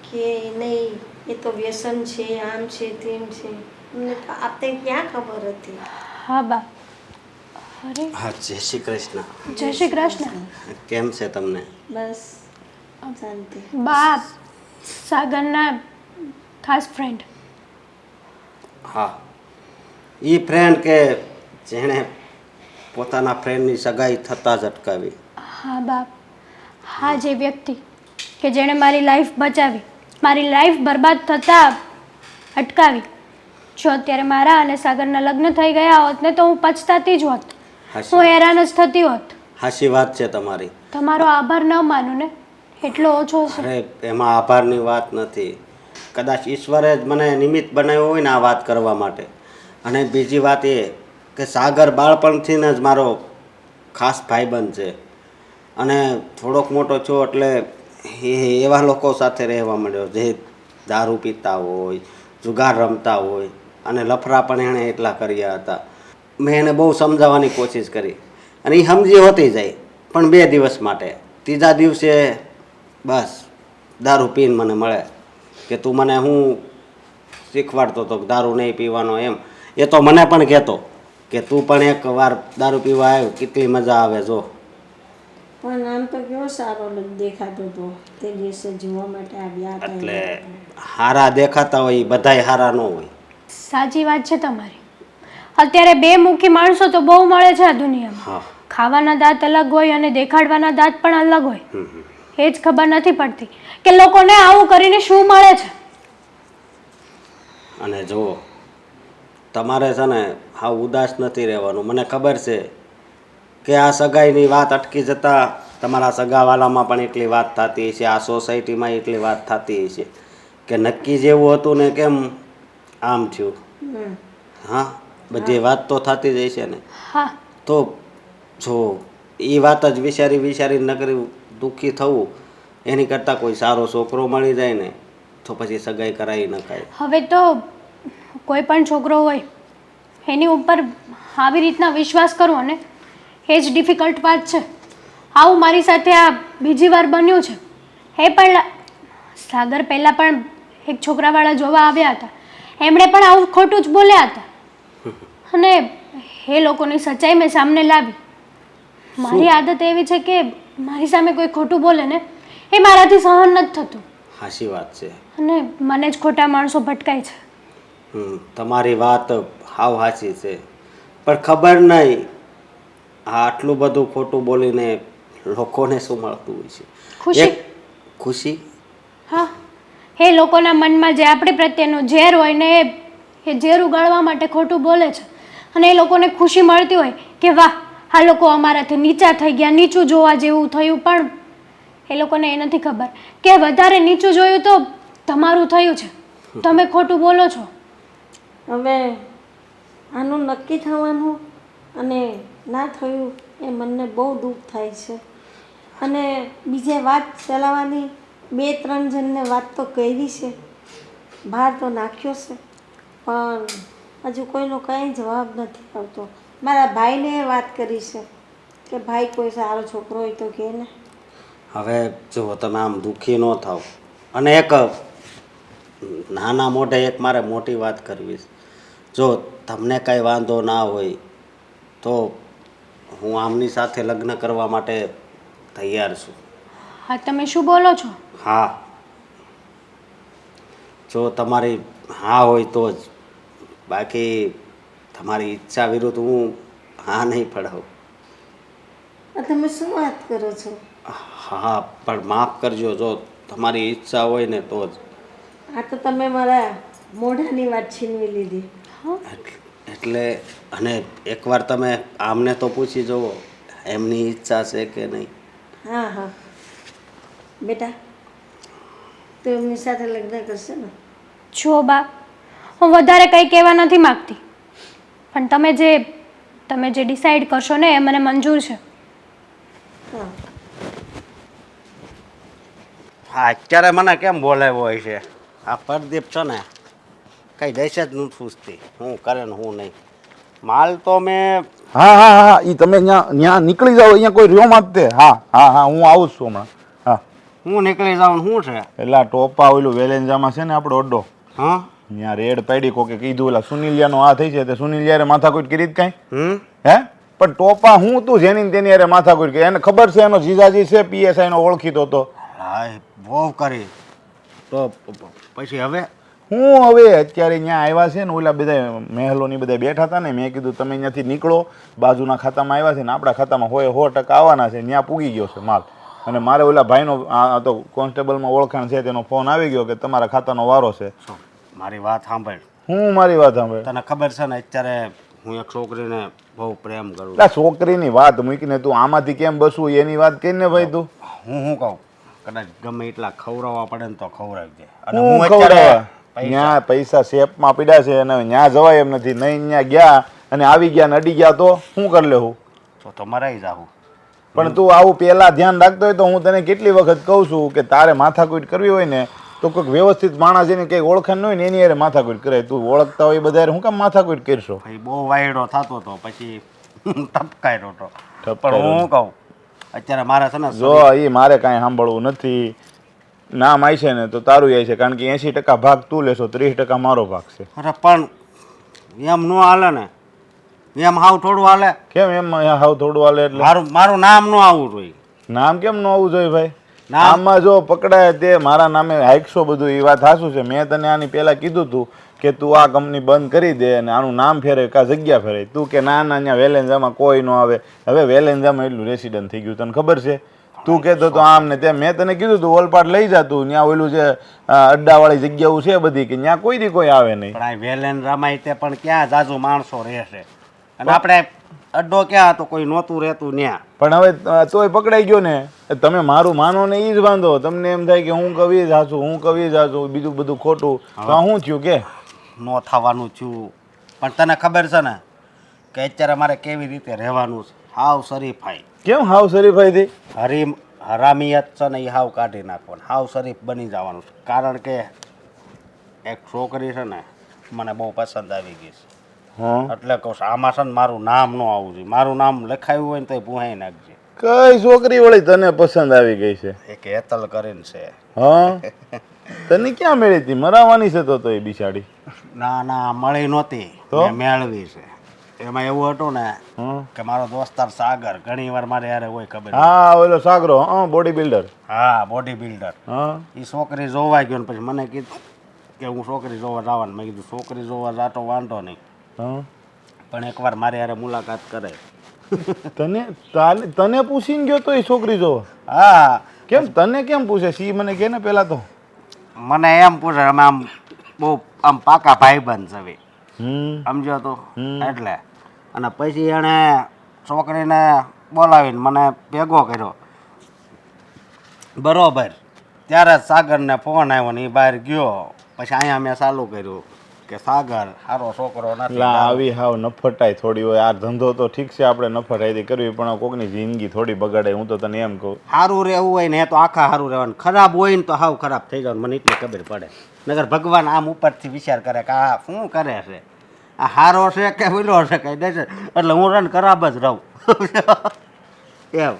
કે નહીં એ તો વ્યસન છે, આમ છે તેમ છે. મને તો આપણે ક્યાં ખબર હતી. હા બા. અરે હા, જય શ્રી કૃષ્ણ. જય શ્રી કૃષ્ણ. કેમ છે તમને? બસ શાંતિ. બા સાગરના ખાસ ફ્રેન્ડ. હા, એ ફ્રેન્ડ કે જેણે પોતાના ફ્રેન્ડની સગાઈ થતાં જ અટકાવી. હા બાપ, હા જે વ્યક્તિ કે જેણે મારી લાઈફ બચાવી, મારી લાઈફ બરબાદ થતાં અટકાવી. જો અત્યારે મારા અને સાગરના લગ્ન થઈ ગયા હોત ને તો હું પછતાતી જ હોત, હું હેરાન જ થતી હોત. હાચી વાત છે તમારી. તમારો આભાર ન માનું ને એટલો ઓછો છે. અરે એમાં આભારની વાત નથી, કદાચ ઈશ્વરે જ મને નિમિત્ત બનાવ્યો હોય ને આ વાત કરવા માટે. અને બીજી વાત એ કે સાગર બાળપણથી જ મારો ખાસ ભાઈબંધ છે અને થોડોક મોટો છો એટલે એવા લોકો સાથે રહેવા માંડ્યો જે દારૂ પીતા હોય, જુગાર રમતા હોય અને લફરા પણ એણે એટલા કર્યા હતા. મેં એને બહુ સમજાવવાની કોશિશ કરી અને એ સમજી હોતી જાય પણ 2 દિવસ માટે. ત્રીજા દિવસે બસ દારૂ પીને મને મળે કે તું મને હું શીખવાડતો હતો દારૂ નહીં પીવાનો એમ. એ તો મને પણ કહેતો કે તું પણ એક વાર દારૂ પીવા આવ્યો, કેટલી મજા આવે જો. પણ આમ તો કેવો સારો દેખાતો હતો તે દિવસે જોવા માટે આવ્યા હતા. એટલે હારા દેખાતા હોય એ બધાય હારા ન હોય. સાચી વાત છે તમારી. અત્યારે 2 મુખી માણસો તો બહુ મળે છે આ દુનિયામાં. હા, ખાવાના દાંત અલગ હોય અને દેખાડવાના દાંત પણ અલગ હોય. એ જ ખબર નથી પડતી કે લોકોને આવું કરીને શું મળે છે. અને જુઓ તમારે છે ને હા ઉદાસ નથી રહેવાનું. મને ખબર છે કે આ સગાઈની વાત અટકી જતાં તમારા સગાવાલામાં પણ એટલી વાત થતી હશે, આ સોસાયટીમાં એટલી વાત થતી હશે કે નક્કી જેવું હતું ને કેમ આમ થયું. હા, બધી વાત તો થતી જ હશે ને. હા, તો જો એ વાત જ વિચારી નકરી દુઃખી થવું એની કરતાં કોઈ સારો છોકરો મળી જાય ને તો પછી સગાઈ કરાવી નખાય. હવે તો કોઈ પણ છોકરો હોય એની ઉપર આવી રીતના વિશ્વાસ કરવો ને એ જ ડિફિકલ્ટ વાત છે. આવું મારી સાથે આ બીજી વાર બન્યું છે. એ પહેલાં સાગર પહેલાં પણ એક છોકરાવાળા જોવા આવ્યા હતા. એમણે પણ આવું ખોટું જ બોલ્યા હતા અને એ લોકોની સચ્ચાઈ મેં સામને લાવી. મારી આદત એવી છે કે મારી સામે કોઈ ખોટું બોલે ને એ મારાથી સહન નથી થતું હાચી વાત છે. અને મને જ ખોટા માણસો ભટકાય છે. તમારી વાત હાવ સાચી છે, પણ ખબર નહીં આ આટલું બધું ખોટું બોલીને લોકોને શું મળતું હોય છે. ખુશી. એક ખુશી. હા, એ લોકોના મનમાં જે આપણી પ્રત્યેનો ઝેર હોય ને એ ઝેર ઉગાડવા માટે ખોટું બોલે છે અને એ લોકોને ખુશી મળતી હોય કે વાહ આ લોકો અમારાથી નીચા થઈ ગયા, નીચું જોવા જેવું થયું. પણ એ લોકોને એ નથી ખબર કે વધારે નીચું જોયું તો તમારું થયું છે. તમે ખોટું બોલો છો. હવે આનું નક્કી થવાનું અને ના થયું એ મને બહુ દુઃખ થાય છે. અને બીજે વાત ચલાવવાની 2-3 જણને વાત તો કરી છે, બહાર તો નાખ્યો છે, પણ હજુ કોઈનો કંઈ જવાબ નથી આવતો. મારા ભાઈને વાત કરી છે કે ભાઈ કોઈ સારો છોકરો હોય તો કહે ને. હવે જો તમે આમ દુઃખી ન થાવ, અને એક નાના મોઢે એક મારે મોટી વાત કરવી છે. જો તમને કાંઈ વાંધો ના હોય તો હું આમની સાથે લગ્ન કરવા માટે તૈયાર છું. હા, તમે શું બોલો છો? હા, જો તમારી હા હોય તો જ, બાકી તમારી ઈચ્છા વિરુદ્ધ હું હા નહીં પડાવું. આ તમે શું વાત કરો છો? હા, પણ માફ કરજો, જો તમારી ઈચ્છા હોય ને તો જ. આ તો તમે મારા મોઢાની વાત છીનવી લીધી. એટલે અને એકવાર તમે આમને તો પૂછી જુઓ એમની ઈચ્છા છે કે નહીં. હા હા બેટા, તું એમની સાથે લગ્ન કરશે ને? જો બા, હું વધારે કંઈ કહેવા નથી માગતી, પણ તમે જે ડિસાઈડ કરશો ને એ મને મંજૂર છે. હા. હા, અત્યારે મને કેમ બોલાવ્યો હોય છે? આ પરદીપ છે ને કંઈ દહેશત નથી પૂછતી હું કરે ને હું નહીં. માલ તો મેં હા હા હા, એ તમે ત્યાં નીકળી જાઓ, અહીંયા કોઈ રહ્યો માં જ તે. હા હા હા, હું આવું જ છું હમણાં. હા, હું નીકળી જાઉં શું છે? એટલે આ ટોપા ઓલું વેલેન્જામાં છે ને આપણો અડ્ડો, હા. ત્યાં રેડ પાડી કોકે કીધું ઓલા સુનિલિયાનો આ થઈ છે તે સુનિલિયારે માથાકૂટ કરી જ કાંઈ હે? પણ ટોપા હું તું જેની ને તેની યારે માથાકૂટ કરી, એને ખબર છે એનો જીજાજી છે PSI નો ઓળખીતો હતો. હા, બહુ કરી તો પછી હવે હું હવે અત્યારે અહીંયા આવ્યા છે ને ઓલા બધા મહેલોની બધા બેઠા હતા ને, મેં કીધું તમે અહીંયાથી નીકળો, બાજુના ખાતામાં આવ્યા છે ને આપણા ખાતામાં 100% આવવાના છે, ત્યાં પૂગી ગયો છે માલ. અને મારે ઓલા ભાઈનો આ તો કોન્સ્ટેબલમાં ઓળખાણ છે તેનો ફોન આવી ગયો કે તમારા ખાતાનો વારો છે. મારી વાત સાંભળ. હું મારી વાત સાંભળ. તને ખબર છે ને અત્યારે હું એક છોકરીને બહુ પ્રેમ કરું. એટલે છોકરીની વાત મૂકીને તું આમાંથી કેમ બસવું એની વાત કરીને ભાઈ તું. હું કહું કદાચ ગમે એટલા ખવડાવવા પડે ને તો ખવડાવજે. અને હું અત્યારે ત્યાં પૈસા શેપમાં પીડ્યા છે અને ત્યાં જવાય એમ નથી. નહીં ત્યાં ગયા અને આવી ગયા ને અડી ગયા તો શું કરી લેવું? તો મરાઈ જાવ. પણ તું આવું પેલા ધ્યાન રાખતો હોય તો હું તને કેટલી વખત કહું છું કે તારે માથાકૂટ કરવી હોય ને તો કોઈક વ્યવસ્થિત માણસ એને કંઈક ઓળખાણ ન હોય ને એની યારે માથાકૂટ કરે. તું ઓળખતા હોય બધા હું કામ માથાકૂટ કરશો? ભાઈ બહુ વાયડો થતો હતો પછી ટપકાયો હતો. પણ હું કહું અત્યારે મારે છે ને જો એ મારે કાંઈ સાંભળવું નથી. નામ આવી છે ને તો તારું આવી છે, કારણ કે 80% ભાગ તું લેશો, 30% મારો ભાગ છે. અરે પણ એમ ન હાલે ને, એમ હાવ થોડું હાલે. કેમ એમ હાવ થોડું હાલે? એટલે મારું નામ ન આવવું જોઈએ. નામ કેમ ન આવવું જોઈએ ભાઈ? આમાં જો પકડાય તે મારા નામે હાઈકશો બધું, એ વાત સાચું છે. મેં તને આની પહેલા કીધું હતું કે તું આ કંપની બંધ કરી દે અને આનું નામ ફેરવે કા જગ્યા ફેરવે. તું કે ના ના અહીંયા વેલેન્જામાં કોઈ ન આવે. હવે વેલેન્જામાં એટલું રેસિડન્ટ થઈ ગયું તને ખબર છે? તું કહેતો તો આમ ને તેમ. મેં તને કીધું તું ઓલપાટ લઈ જતું, ત્યાં ઓલું જે અડ્ડાવાળી જગ્યાઓ છે બધી કે ત્યાં કોઈ દી કોઈ આવે નહીં. પણ આ વેલેન્દ્રામાં તે પણ ક્યાં જાજુ માણસો રહેશે અને આપણે અડ્ડો ક્યાં હતો કોઈ નહોતું રહેતું ત્યાં. પણ હવે તોય પકડાઈ ગયો ને. તમે મારું માનો ને એ જ વાંધો. તમને એમ થાય કે હું કવિ જ હાચું, હું કવિ જ હાચું, બીજું બધું ખોટું. તો આ શું થયું કે ન થવાનું થયું? પણ તને ખબર છે ને કે અત્યારે મારે કેવી રીતે રહેવાનું છે? હાવ શરીફાઈ. કેમ હાવ શરીફાઈથી? હરામિયત છે ને એ હાવ કાઢી નાખવાનું, હાવ શરીફ બની જવાનું છે. કારણ કે એક છોકરી છે ને મને બહુ પસંદ આવી ગઈ છે. હા એટલે કહું છું, આમાં છે ને મારું નામ ન આવવું જોઈએ. મારું નામ લખાયું હોય ને તો પૂહાઈ નાખજે. કઈ છોકરી વળી તને પસંદ આવી ગઈ છે? એક હેતલ કરીને છે. હા તને ક્યાં મળી હતી? મરાવાની છે તો એ બિચારી. ના ના, મળી નહોતી, તો? મેં મેળવી છે. એમાં એવું હતું ને હા કે મારો દોસ્તાર સાગર ઘણી વાર મારે યારે હોય ખબર. હા ઓલો સાગરો, હા બોડી બિલ્ડર. હા, બોડી બિલ્ડર. હા એ છોકરી જોવા ગયો ને પછી મને કીધું કે હું છોકરી જોવા જવાનું. મેં કીધું છોકરી જોવા જાતો વાંધો નહીં, હા પણ એકવાર મારે યારે મુલાકાત કરે. તને પૂછીને ગયો તો એ છોકરી જોવા? હા, કેમ તને કેમ પૂછે? સી મને કે ને પેલા તો. મને એમ પૂછે, અમે આમ બહુ આમ પાકા ભાઈબંધ છે સમજો તો. એટલે અને પછી એણે છોકરીને બોલાવીને મને ભેગો કર્યો. બરોબર, ત્યારે જ સાગરને ફોન આવ્યો ને એ બહાર ગયો. પછી અહીંયા મેં ચાલુ કર્યું કે સાગર સારો છોકરો નથી. લા આવી હાવ નફટાઈ થોડી હોય. આ ધંધો તો ઠીક છે, આપણે નફટાઈથી કરવી, પણ કોકની જિંદગી થોડી બગાડે. હું તો તને એમ કહું, સારું રહેવું હોય ને તો આખા સારું રહેવાનું, ખરાબ હોય ને તો હાવ ખરાબ થઈ જવાનું. મને એટલી ખબર પડે. નગર ભગવાન આમ ઉપરથી વિચાર કરે કે આ શું કરે છે, આ હારો છે કે વિલો છે કઈ દે છે, એટલે હું રન ખરાબ જ રહું. એમ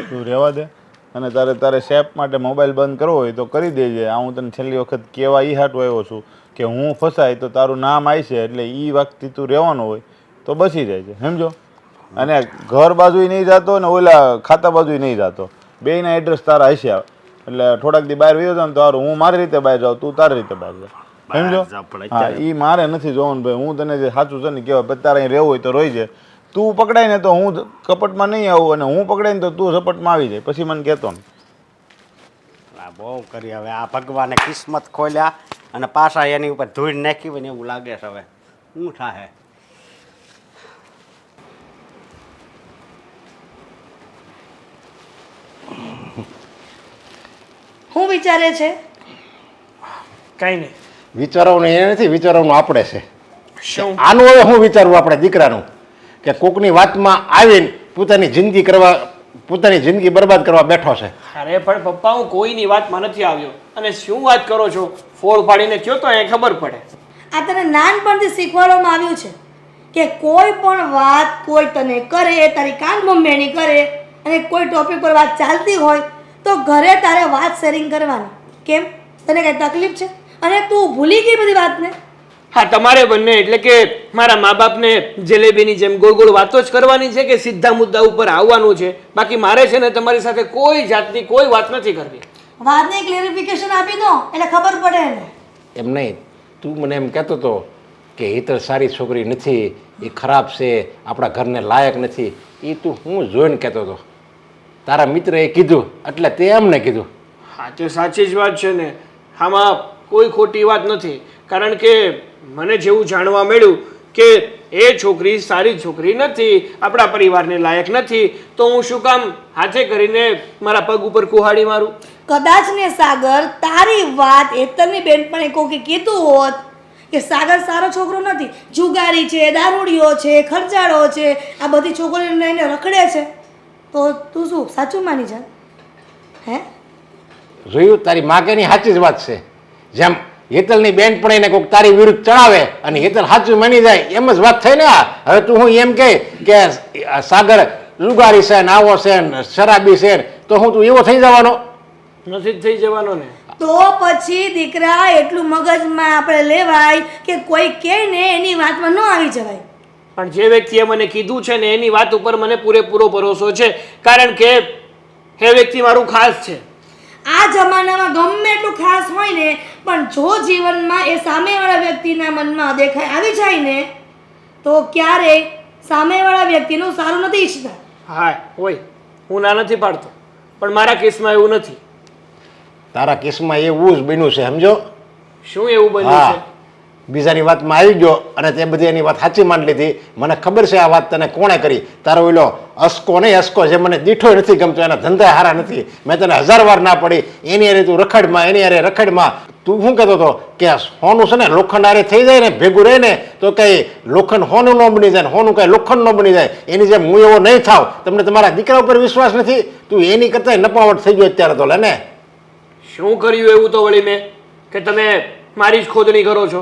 તું રહેવા દે. અને તારે શેપ માટે મોબાઈલ બંધ કરવો હોય તો કરી દેજે. આ હું તને છેલ્લી વખત કહેવા એ હાટું આવ્યો છું કે હું ફસાય તો તારું નામ આવી છે, એટલે એ વખતથી તું રહેવાનું હોય તો બચી જાય છે, સમજો. અને ઘર બાજુ નહીં જતો ને ઓલા ખાતા બાજુ નહીં જતો, બેયના એડ્રેસ તારા હશે. એટલે થોડાક દી બહાર વયો જાવ ને તો સારું. હું મારી રીતે બહાર જાઉં, તું તારી રીતે બહાર જા, સમજો. હા એ મારે નથી જોવાનું ભાઈ. હું તને જે સાચું છે ને કહેવાય, પછી તારે અહીં રહેવું હોય તો રહી જાય. તું પકડાય ને તો હું કપટમાં નહીં આવું, અને હું પકડાય ને તો તું ઝપટમાં આવી જાય. પછી મને કહેતો ને. બહુ કરી હવે. આ ભગવાને કિસ્મત ખોલ્યા અને પાછા એની ઉપર ધૂળ નાખી હોય ને એવું લાગે છે. હવે શું થાય? હું વિચારે છે? કાંઈ નહીં. વિચારવાનું એ નથી, વિચારવાનું આપણે છે. શું? આનું હવે હું વિચારવું આપણે દીકરાનું, કે કોકની વાતમાં આવીને પોતાની જિંદગી કરવા, પોતાની જિંદગી બરબાદ કરવા બેઠો છે. અરે પણ પપ્પા, હું કોઈની વાતમાં નથી આવ્યો. અને શું વાત કરો છો? ફોડ પાડીને કયો તો અહીંયા ખબર પડે. આ તને નાનપણથી શીખવાડવામાં આવ્યું છે કે કોઈ પણ વાત કોઈ તને કરે, તારી કાન મમ્મીની કરે, અને કોઈ ટોપિક પર વાત ચાલતી હોય તો ઘરે તારે વાત શેરિંગ કરવાની. કેમ? તને કઈ તકલીફ છે? અને તું ભૂલી ગઈ બધી વાતને? હા, તમારે બંને એટલે કે મારા મા બાપને જલેબીની જેમ ગોળ ગોળ વાતો જ કરવાની છે કે સીધા મુદ્દા ઉપર આવવાનું છે? બાકી મારે છે ને તમારી સાથે કોઈ જાતની કોઈ વાત નથી કરવી. વાતને ક્લેરિફિકેશન આપી દો એટલે ખબર પડે ને. એમ નહીં, તું મને એમ કહેતો હતો કે હિતલ સારી છોકરી નથી, એ ખરાબ છે, આપણા ઘરને લાયક નથી. એ તું હું જોઈને કહેતો હતો. તારા મિત્રએ કીધું એટલે તે એમને કીધું. હા, તો સાચી જ વાત છે ને. આમાં કોઈ ખોટી વાત નથી. કારણ કે મને જેવું જાણવા મળ્યું કે એ છોકરી સારી છોકરી નથી, આપણા પરિવારને લાયક નથી, તો હું શું કામ હાથે કરીને મારા પગ ઉપર કુહાડી મારું? કદાચ ને સાગર તારી વાત હેતલની બેનપણે કોકે કીધું હોત કે સાગર સારો છોકરો નથી, જુગારી છે, દારૂડિયો છે, ખર્ચાળો છે, આ બધી છોકરીઓને લઈને રખડે છે, તો તું શું સાચું માની જા? હે જોયું, તારી માગેની સાચી જ વાત છે. જેમ હેતલની બેનપણીને કોઈક તારી વિરુદ્ધ ચડાવે અને હેતલ સાચું માની જાય, એમ જ વાત થઈ ને. હવે તું હું એમ કહે કે સાગર લુગારી છે ને આવો છે ને શરાબી છે, તો હું તું એવો થઈ જવાનો નથી થઈ જવાનો ને. તો પછી દીકરા એટલું મગજમાં આપણે લેવાય કે કોઈ કહે ને એની વાતમાં ન આવી જવાય. પણ જે વ્યક્તિએ મને કીધું છે ને એની વાત ઉપર મને પૂરેપૂરો ભરોસો છે, કારણ કે એ વ્યક્તિ મારું ખાસ છે. આ જમાનામાં ગમે એટલું ખાસ હોય ને, પણ જો જીવનમાં એ સામેવાળા વ્યક્તિના મનમાં દેખાય આવી જાય ને, તો ક્યારેય સામેવાળા વ્યક્તિનું સારું નથી ઈચ્છતા. હા હોય, હું ના નથી પાડતો, પણ મારા કેસમાં એવું નથી. તારા કેસમાં એવું જ બન્યું છે, સમજો. શું એવું બન્યું હા, છે? બીજાની વાતમાં આવી ગયો અને તે બધી એની વાત સાચી માની લીધી. મને ખબર છે આ વાત તને કોણે કરી. તારો ઓલો અસકો નહીં, અસકો જે મને દીઠો નથી ગમતો, એના ધંધા હારા નથી. મેં તને 1000 વાર ના પડી, એની હારે તું રખડમાં, એની હારે રખડમાં. તું શું કહેતો હતો કે સોનું છે ને લોખંડ હારે થઈ જાય ને ભેગું રહે ને તો કંઈ લોખંડ હોનું ન બની જાય, હોનું કંઈ લોખંડ ન બની જાય. એની જેમ હું એવો નહીં થાવ. તમને તમારા દીકરા ઉપર વિશ્વાસ નથી? તું એની કરતાં નપાવટ થઈ ગયો અત્યારે તો. લે ને, શું કર્યું એવું તો વળી મેં કે તમે મારી જ ખોદણી કરો છો?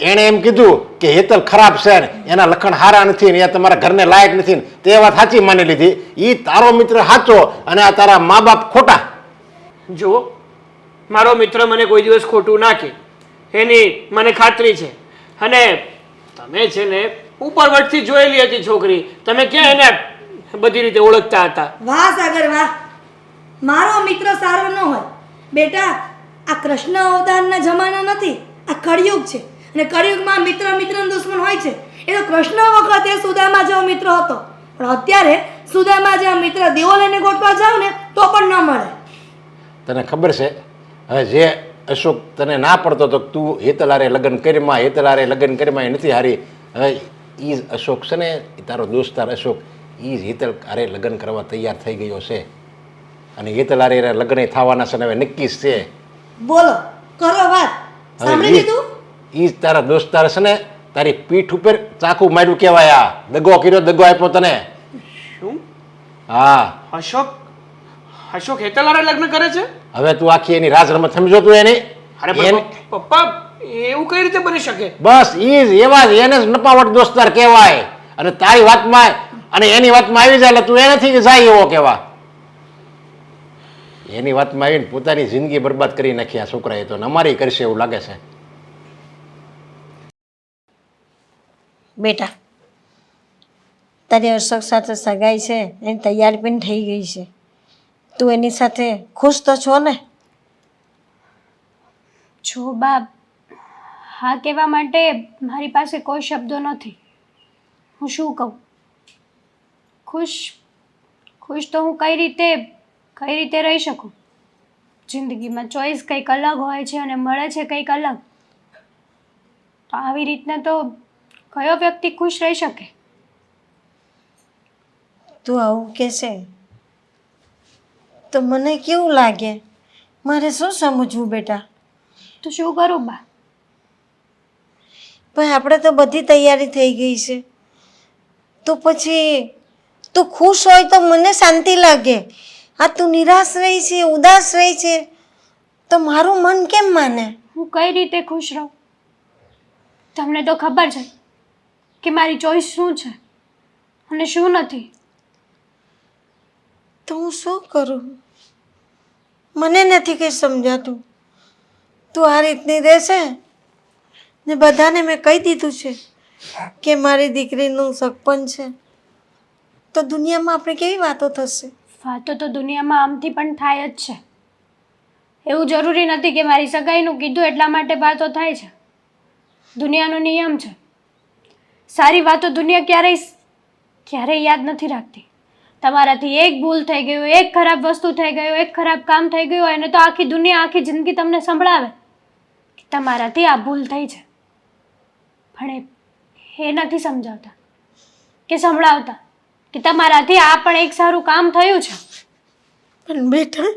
એણે એમ કીધું કે હેતલ ખરાબ છે ને એના લખણ સારા નથી ને એ તમારા ઘરને લાયક નથી ને તે વાત સાચી માની લીધી. એ તારો મિત્ર સાચો અને આ તારા મા બાપ ખોટા. જુઓ, મારો મિત્ર મને કોઈ દિવસ ખોટું ના કહે એની મને ખાતરી છે. અને તમે છે ને ઉપરવટથી જોયેલી હતી છોકરી, તમે ક્યાં એને બધી રીતે ઓળખતા હતા? વાહ સાગર વાહ, મારો મિત્ર સારો ન હોય બેટા. આ કૃષ્ણ અવતારના જમાના નથી, આ કળિયુગ છે. અને કળિયુગમાં મિત્ર મિત્રનો દુશ્મન હોય છે. એ તો કૃષ્ણ વખતે સુદામા જેવો મિત્ર હતો, પણ અત્યારે સુદામા જેવા મિત્ર દીવો લઈને ગોતવા જાવ ને તો પણ ન મળે. તને ખબર છે હવે જે અશોક તને ના પડતો તો તું હેતલારે લગ્ન કરીમાં હેતલારે લગ્ન કરીમાં એ નથી હારી. હવે એ જ અશોક છે ને એ તારો દોસ્તાર અશોક એ જ હેતલ હારે લગ્ન કરવા તૈયાર થઈ ગયો છે અને હેતલારે લગ્ન થવાના છે ને હવે નક્કી જ છે. બોલો, કરો વાત. સાંભળી લીધું? એ જ તારા દોસ્તાર છે ને તારી પીઠ ઉપર ચાકુ માર્યું કહેવાય. આ દગો કર્યો, દગો આપ્યો તને. શું? હા, અશોક હેતલારે લગ્ન કરે છે? હવે તું આખી એની રાજ રમત સમજો તું એની. અરે પપ્પા, એવું કઈ રીતે બની શકે? બસ ઈ જ એવા જ એને જ નપાવટ દોસ્તાર કહેવાય. અને તારી વાતમાં અને એની વાતમાં આવી જાય એટલે તું એનાથી જાય એવો કહેવા. એની વાતમાં આવીને પોતાની જિંદગી બરબાદ કરી નાખી આ છોકરાએ તો. અમારી કરશે એવું લાગે છે. બેટા, તારી અશોક સાથે સગાઈ છે, એની તૈયારી પણ થઈ ગઈ છે. તું એની સાથે ખુશ તો છો ને? જો બાપ, હા કહેવા માટે મારી પાસે કોઈ શબ્દો નથી. હું શું કહું? ખુશ તો હું કઈ રીતે રહી શકું? જિંદગીમાં ચોઈસ કંઈક અલગ હોય છે અને મળે છે કંઈક અલગ. તો આવી રીતના તો કયો વ્યક્તિ ખુશ રહી શકે? તું આવું કહેશે તો મને કેવું લાગે? મારે શું સમજવું બેટા? તો શું કરું બા? ભાઈ આપણે તો બધી તૈયારી થઈ ગઈ છે, તો પછી તું ખુશ હોય તો મને શાંતિ લાગે. આ તું નિરાશ રહી છે, ઉદાસ રહી છે, તો મારું મન કેમ માને? હું કઈ રીતે ખુશ રહું? તમને તો ખબર છે કે મારી ચોઈસ શું છે અને શું નથી. તો હું શું કરું? મને નથી કંઈ સમજાતું. તું આ રીતની રહેશે ને બધાને મેં કહી દીધું છે કે મારી દીકરીનું સગપન છે, તો દુનિયામાં આપણે કેવી વાતો થશે? વાતો તો દુનિયામાં આમથી પણ થાય જ છે. એવું જરૂરી નથી કે મારી સગાઈનું કીધું એટલા માટે વાતો થાય છે. દુનિયાનો નિયમ છે. સારી વાતો દુનિયા ક્યારેય યાદ નથી રાખતી. તમારાથી એક ભૂલ થઈ ગયું, એક ખરાબ વસ્તુ થઈ ગયું, એક ખરાબ કામ થઈ ગયું હોય ને તો આખી દુનિયા આખી જિંદગી તમને સંભળાવે કે તમારાથી આ ભૂલ થઈ છે. પણ એ નથી સમજાવતા કે સંભળાવતા કે તમારાથી આ પણ એક સારું કામ થયું છે. પણ બેટા,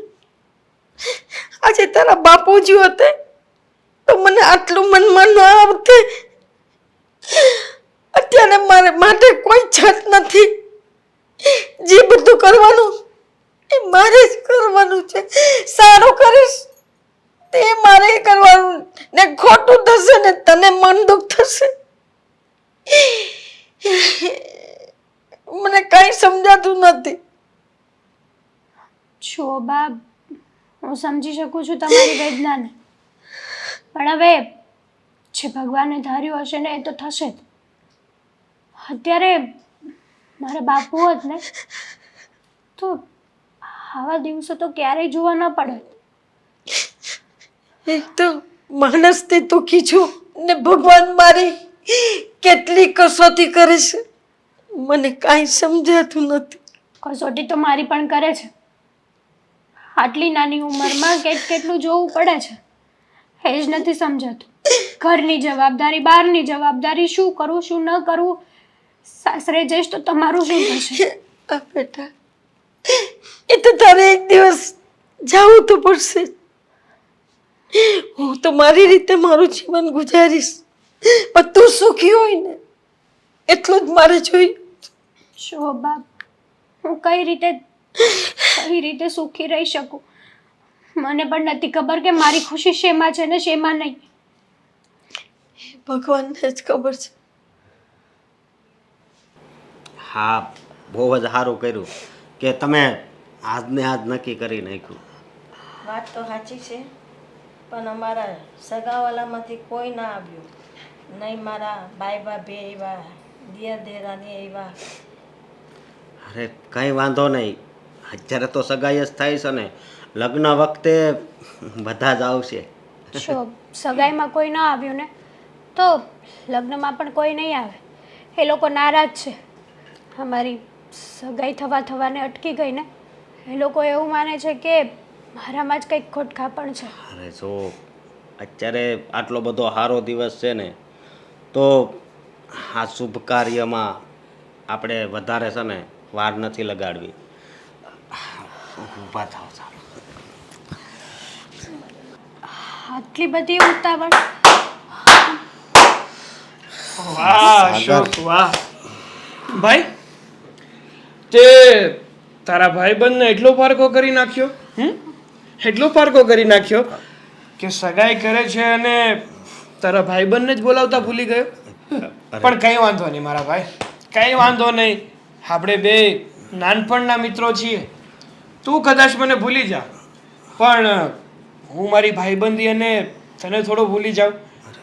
આજે તારા બાપુજી હોતે તો મને આટલું મનમાં ન આવતે. અત્યારે મારે માટે કોઈ છત નથી. જે બધું કરવાનું એ મારે જ કરવાનું છે. સારું કરીશ તે મારે કરવાનું, ને ખોટું થશે ને તને મન દુઃખ થશે. મને કઈ સમજાતું નથી. છો બા, હું સમજી શકું છું તમારી વેદનાને, પણ હવે જે ભગવાને ધાર્યું હશે ને એ તો થશે જ. અત્યારે મારા બાપુ હોત ને તો આવા દિવસો તો ક્યારેય જોવા ન પડે. એક તો માણસથી દુઃખી છું ને ભગવાન મારી કેટલી કસોટી કરે છે, મને કાંઈ સમજાતું નથી. કસોટી તો મારી પણ કરે છે. આટલી નાની ઉંમરમાં કેટલું જોવું પડે છે એ જ નથી સમજાતું. ઘરની જવાબદારી, બહારની જવાબદારી, શું કરવું શું ન કરવું. સાસરે જઈશ તો તમારું શું થશે? બેટા, એ તો તારે એક દિવસ જવું તો પડશે. હું તો મારી રીતે મારું જીવન ગુજારીશ, પણ તું સુખી હોય ને એટલું જ મારે જોઈએ. શોભા, હું કઈ રીતે સુખી રહી શકું? મને પણ નથી ખબર કે મારી ખુશી શેમાં છે ને શેમાં નહીં. ભગવાનને જ ખબર છે. હા, બહુ જ સારું કર્યું કે તમે આજને આજ નક્કી કરી નાખ્યું. વાત તો સાચી છે, પણ અમારા સગાવાલામાંથી કોઈ ના આવ્યું. નહીં મારા બાઈ ભાભી આવ્યા, દિયર દેરાની આવ્યા. અરે કંઈ વાંધો નહીં, અત્યારે તો સગાઈ જ થાય છે ને, લગ્ન વખતે બધા જ આવશે. જો સગાઈમાં કોઈ ન આવ્યું ને તો લગ્નમાં પણ કોઈ નહીં આવે. એ લોકો નારાજ છે. અમારી સગાઈ થવાને અટકી ગઈ ને, એ લોકો એવું માને છે કે મારામાં જ કંઈક ખોટખાપણ છે. અરે જો અત્યારે આટલો બધો સારો દિવસ છે ને, તો આ શુભ કાર્યમાં આપણે વધારે છે ને વાર નથી લગાડવી. ઊભા થાવ ચાલો. આટલી બધી ઉતાવળ? વાહ અશોક વાહ. ભાઈ તે તારા ભાઈબંધને એટલો પારકો કરી નાખ્યો, એટલો પારકો કરી નાખ્યો કે સગાઈ કરે છે અને તારા ભાઈબંધને જ બોલાવતા ભૂલી ગયો. પણ કંઈ વાંધો નહીં મારા ભાઈ, કંઈ વાંધો નહીં. આપણે બે નાનપણના મિત્રો છીએ. તું કદાચ મને ભૂલી જા, પણ હું મારી ભાઈબંધી અને તને થોડો ભૂલી જાઉં.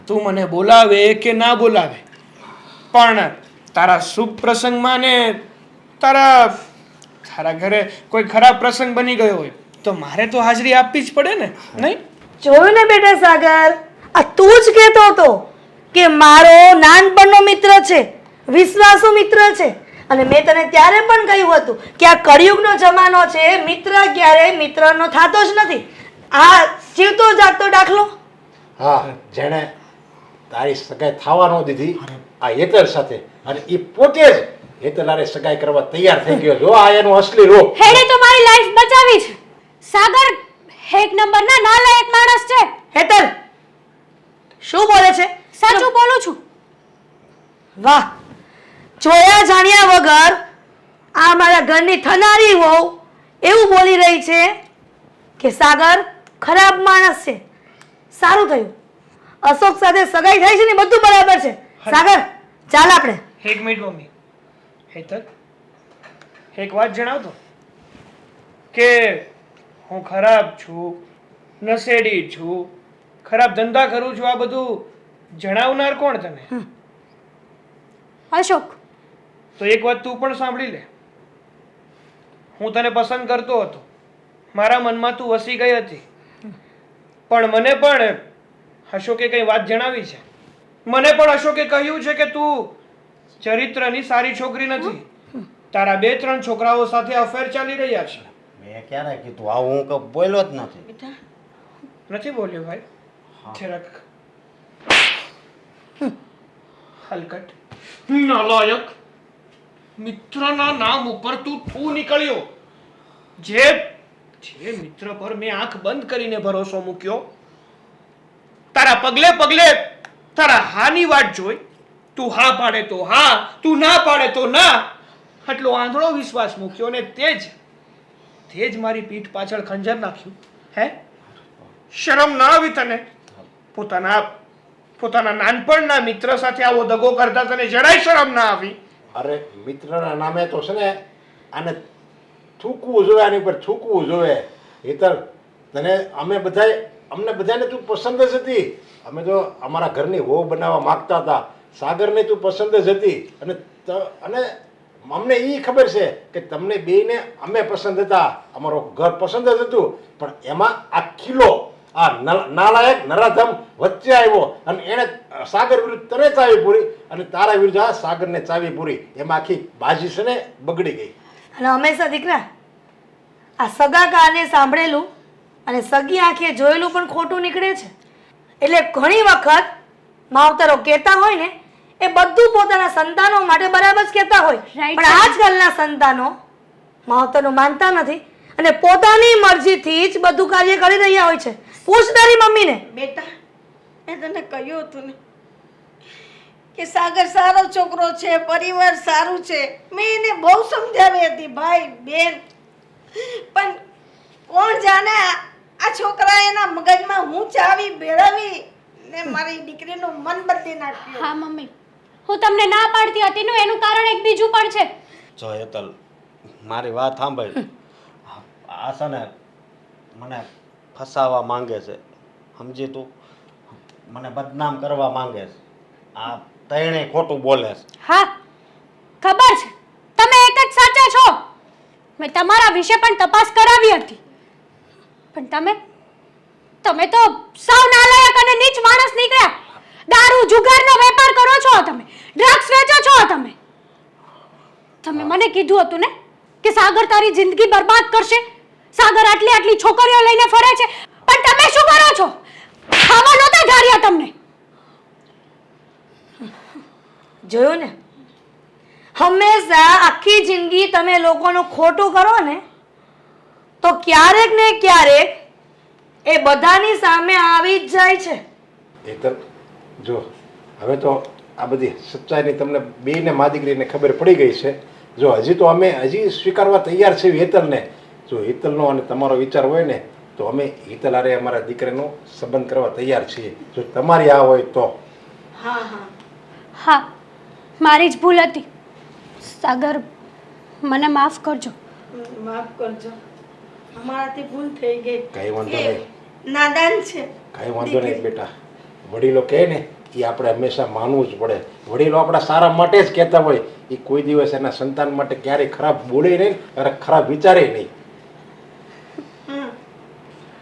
તું મને બોલાવે કે ના બોલાવે, પણ તારા શુભ પ્રસંગમાં ને તારા ઘરે કોઈ ખરાબ પ્રસંગ બની ગયો હોય તો મારે તો હાજરી આપવી જ પડે ને, નહીં? જોયું ને બેટા સાગર, આ તું જ કહેતો હતો કે મારો નાનપણનો મિત્ર છે, વિશ્વાસુ મિત્ર છે. અને મેં તને ત્યારે પણ કહ્યું હતું કે આ કળિયુગનો જમાનો છે, મિત્ર ક્યારેય મિત્રનો થતો જ નથી. આ જીવતો જાગતો દાખલો. હા, જેણે તારી સગાઈ થવા ન દીધી આ હેતલ સાથે, અને એ પોતે જ હેતલારે સગાઈ કરવા તૈયાર થઈ ગયો. જો આ એનો અસલી રૂપ. હેડે તો મારી લાઈફ બચાવી છે. સાગર એક નંબરના નાલાયક માણસ છે. હેતલ શું બોલે છે? સાચું બોલું છું. વાહ, જોયા જાણ્યા વગર આ મારા ઘરની થનારી વહુ એવું બોલી રહી છે કે સાગર ખરાબ માણસ છે. સારું થયું અશોક સાથે સગાઈ થઈ છે ને, બધું બરાબર છે. સાગર ચાલ આપણે. એક મિનિટ મમ્મી. હેતલ, એક વાત જણાવતો કે હું ખરાબ છું, નશેડી છું, ખરાબ ધંધા કરું છું, આ બધું જણાવનાર કોણ તને? અશોક. તો એક વાત તું પણ સાંભળી લે. હું તને પસંદ કરતો હતો, મારા મનમાં તું વસી ગઈ હતી, પણ મને પણ અશોકે કઈ વાત જણાવી છે. મને પણ અશોકે કહ્યું છે કે તું ચરિત્રની સારી છોકરી નથી. તારા 2-3 છોકરાઓ સાથે અફેર ચાલી રહ્યા છે. મેં ક્યારે કીધું આવું? હું કઈ બોલ્યો જ નથી. નથી બોલ્યો ભાઈ? જરાક હલકટ નાલાયક. મિત્રના નામ ઉપર તું નીકળ્યો. જે મિત્ર પર મેં આંખ બંધ કરીને ભરોસો મૂક્યો, તારા પગલે પગલે તારા હાની વાટ જોઈ. તું હા પાડે તો હા, તું ના પાડે તો ના, આટલો આંધળો વિશ્વાસ મૂક્યો ને તે જ મારી પીઠ પાછળ ખંજર નાખ્યું. હે, શરમ ના આવી તને? પોતાના નાનપણના મિત્ર સાથે આવો દગો કરતા તને જરાય શરમ ના આવી? અરે મિત્રના નામે તો છે ને આને થૂકવું જોઈએ, આની પર થૂકવું જોઈએ. હેતલ, અમને બધાને તું પસંદ જ હતી. અમે તો અમારા ઘરની વહુ બનાવવા માંગતા હતા. સાગરને તું પસંદ જ હતી, અને અમને એ ખબર છે કે તમને બેયને અમે પસંદ હતા, અમારું ઘર પસંદ જ હતું. પણ એમાં આ ખીલો, આ નાલાયક નરાધમ વચ્ચે આવ્યો અને એણે સાગર વિરુદ્ધ તને ચાવી પૂરી અને તારા વિરુદ્ધ આ સાગરને ચાવી પૂરી. એમાં આખી બાજી છે ને બગડી ગઈ. અને હંમેશા દીકરા આ સગા કાને સાંભળેલું અને સગી આંખે જોયેલું પણ ખોટું નીકળે છે. એટલે ઘણી વખત માવતરો કહેતા હોય ને એ બધું પોતાના સંતાનો માટે બરાબર જ કહેતા હોય, પણ આજકાલના સંતાનો માવતરનું માનતા નથી અને પોતાની મરજીથી જ બધું કાર્ય કરી રહ્યા હોય છે. પૂછ તારી મમ્મીને. બેટા, મેં તને કહ્યું હતું ને કે સાગર સારો છોકરો છે, પરિવાર સારું છે. મેં એને બહુ સમજાવી હતી ભાઈ બેન, પણ કોણ જાણે આ છોકરા એના મગજમાં હું ચાવી ભેળવી ને મારી દીકરીનું મન બદલી નાખ્યું. હા મમ્મી, હું તમને ના પાડતી હતી નું એનું કારણ એક બીજું પણ છે. જો હેતલ મારી વાત સાંભળ. આ છે ને મને ફસાવા માંગે છે, સમજી તું? મને બદનામ કરવા માંગે છે. આ તૈણે ખોટું બોલે છે. હા ખબર છે, તમે એક જ સાચા છો. મેં તમારા વિશે પણ તપાસ કરાવી હતી, પણ તમે તો સાવ નાલાયક અને નીચ માણસ નીકળ્યા. દારૂ જુગારનો વેપાર કરો છો તમે, ડ્રગ્સ વેચો છો તમે મને કીધું હતું ને કે સાગર તારી જિંદગી બરબાદ કરશે. સાગર આટલી છોકરીઓ લઈને ફરે છે, પણ તમે શું કરો છો? ખાવા નહોતા ધાર્યા તમને. જોયું ને, હંમેશા આખી જિંદગી તમે લોકોનું ખોટું કરો ને તો ક્યારેક ને ક્યારેક એ બધાની સામે આવી જ જાય છે. હેતલ જો હવે તો આ બધી સચ્ચાઈની તમને બેયને મા દીકરીને ખબર પડી ગઈ છે. જો હજી તો અમે હજી સ્વીકારવા તૈયાર છીએ હેતલને. જો હેતલનો અને તમારો વિચાર હોય ને તો અમે હેતલ હારે અમારા દીકરીનો સંબંધ કરવા તૈયાર છીએ, જો તમારી આ હોય તો. હા મારી જ ભૂલ હતી. સાગર મને માફ કરજો. માફ કરજો, અમારાથી ભૂલ થઈ ગઈ. કાંઈ વાંધો એ નહીં, નાદાન છે. કાંઈ વાંધો નહીં બેટા. વડીલો કહે ને એ આપણે હંમેશા માનવું જ પડે. વડીલો આપણા સારા માટે જ કહેતા હોય. એ કોઈ દિવસ એના સંતાન માટે ક્યારેય ખરાબ બોલે નહીં અને ખરાબ વિચારે નહીં.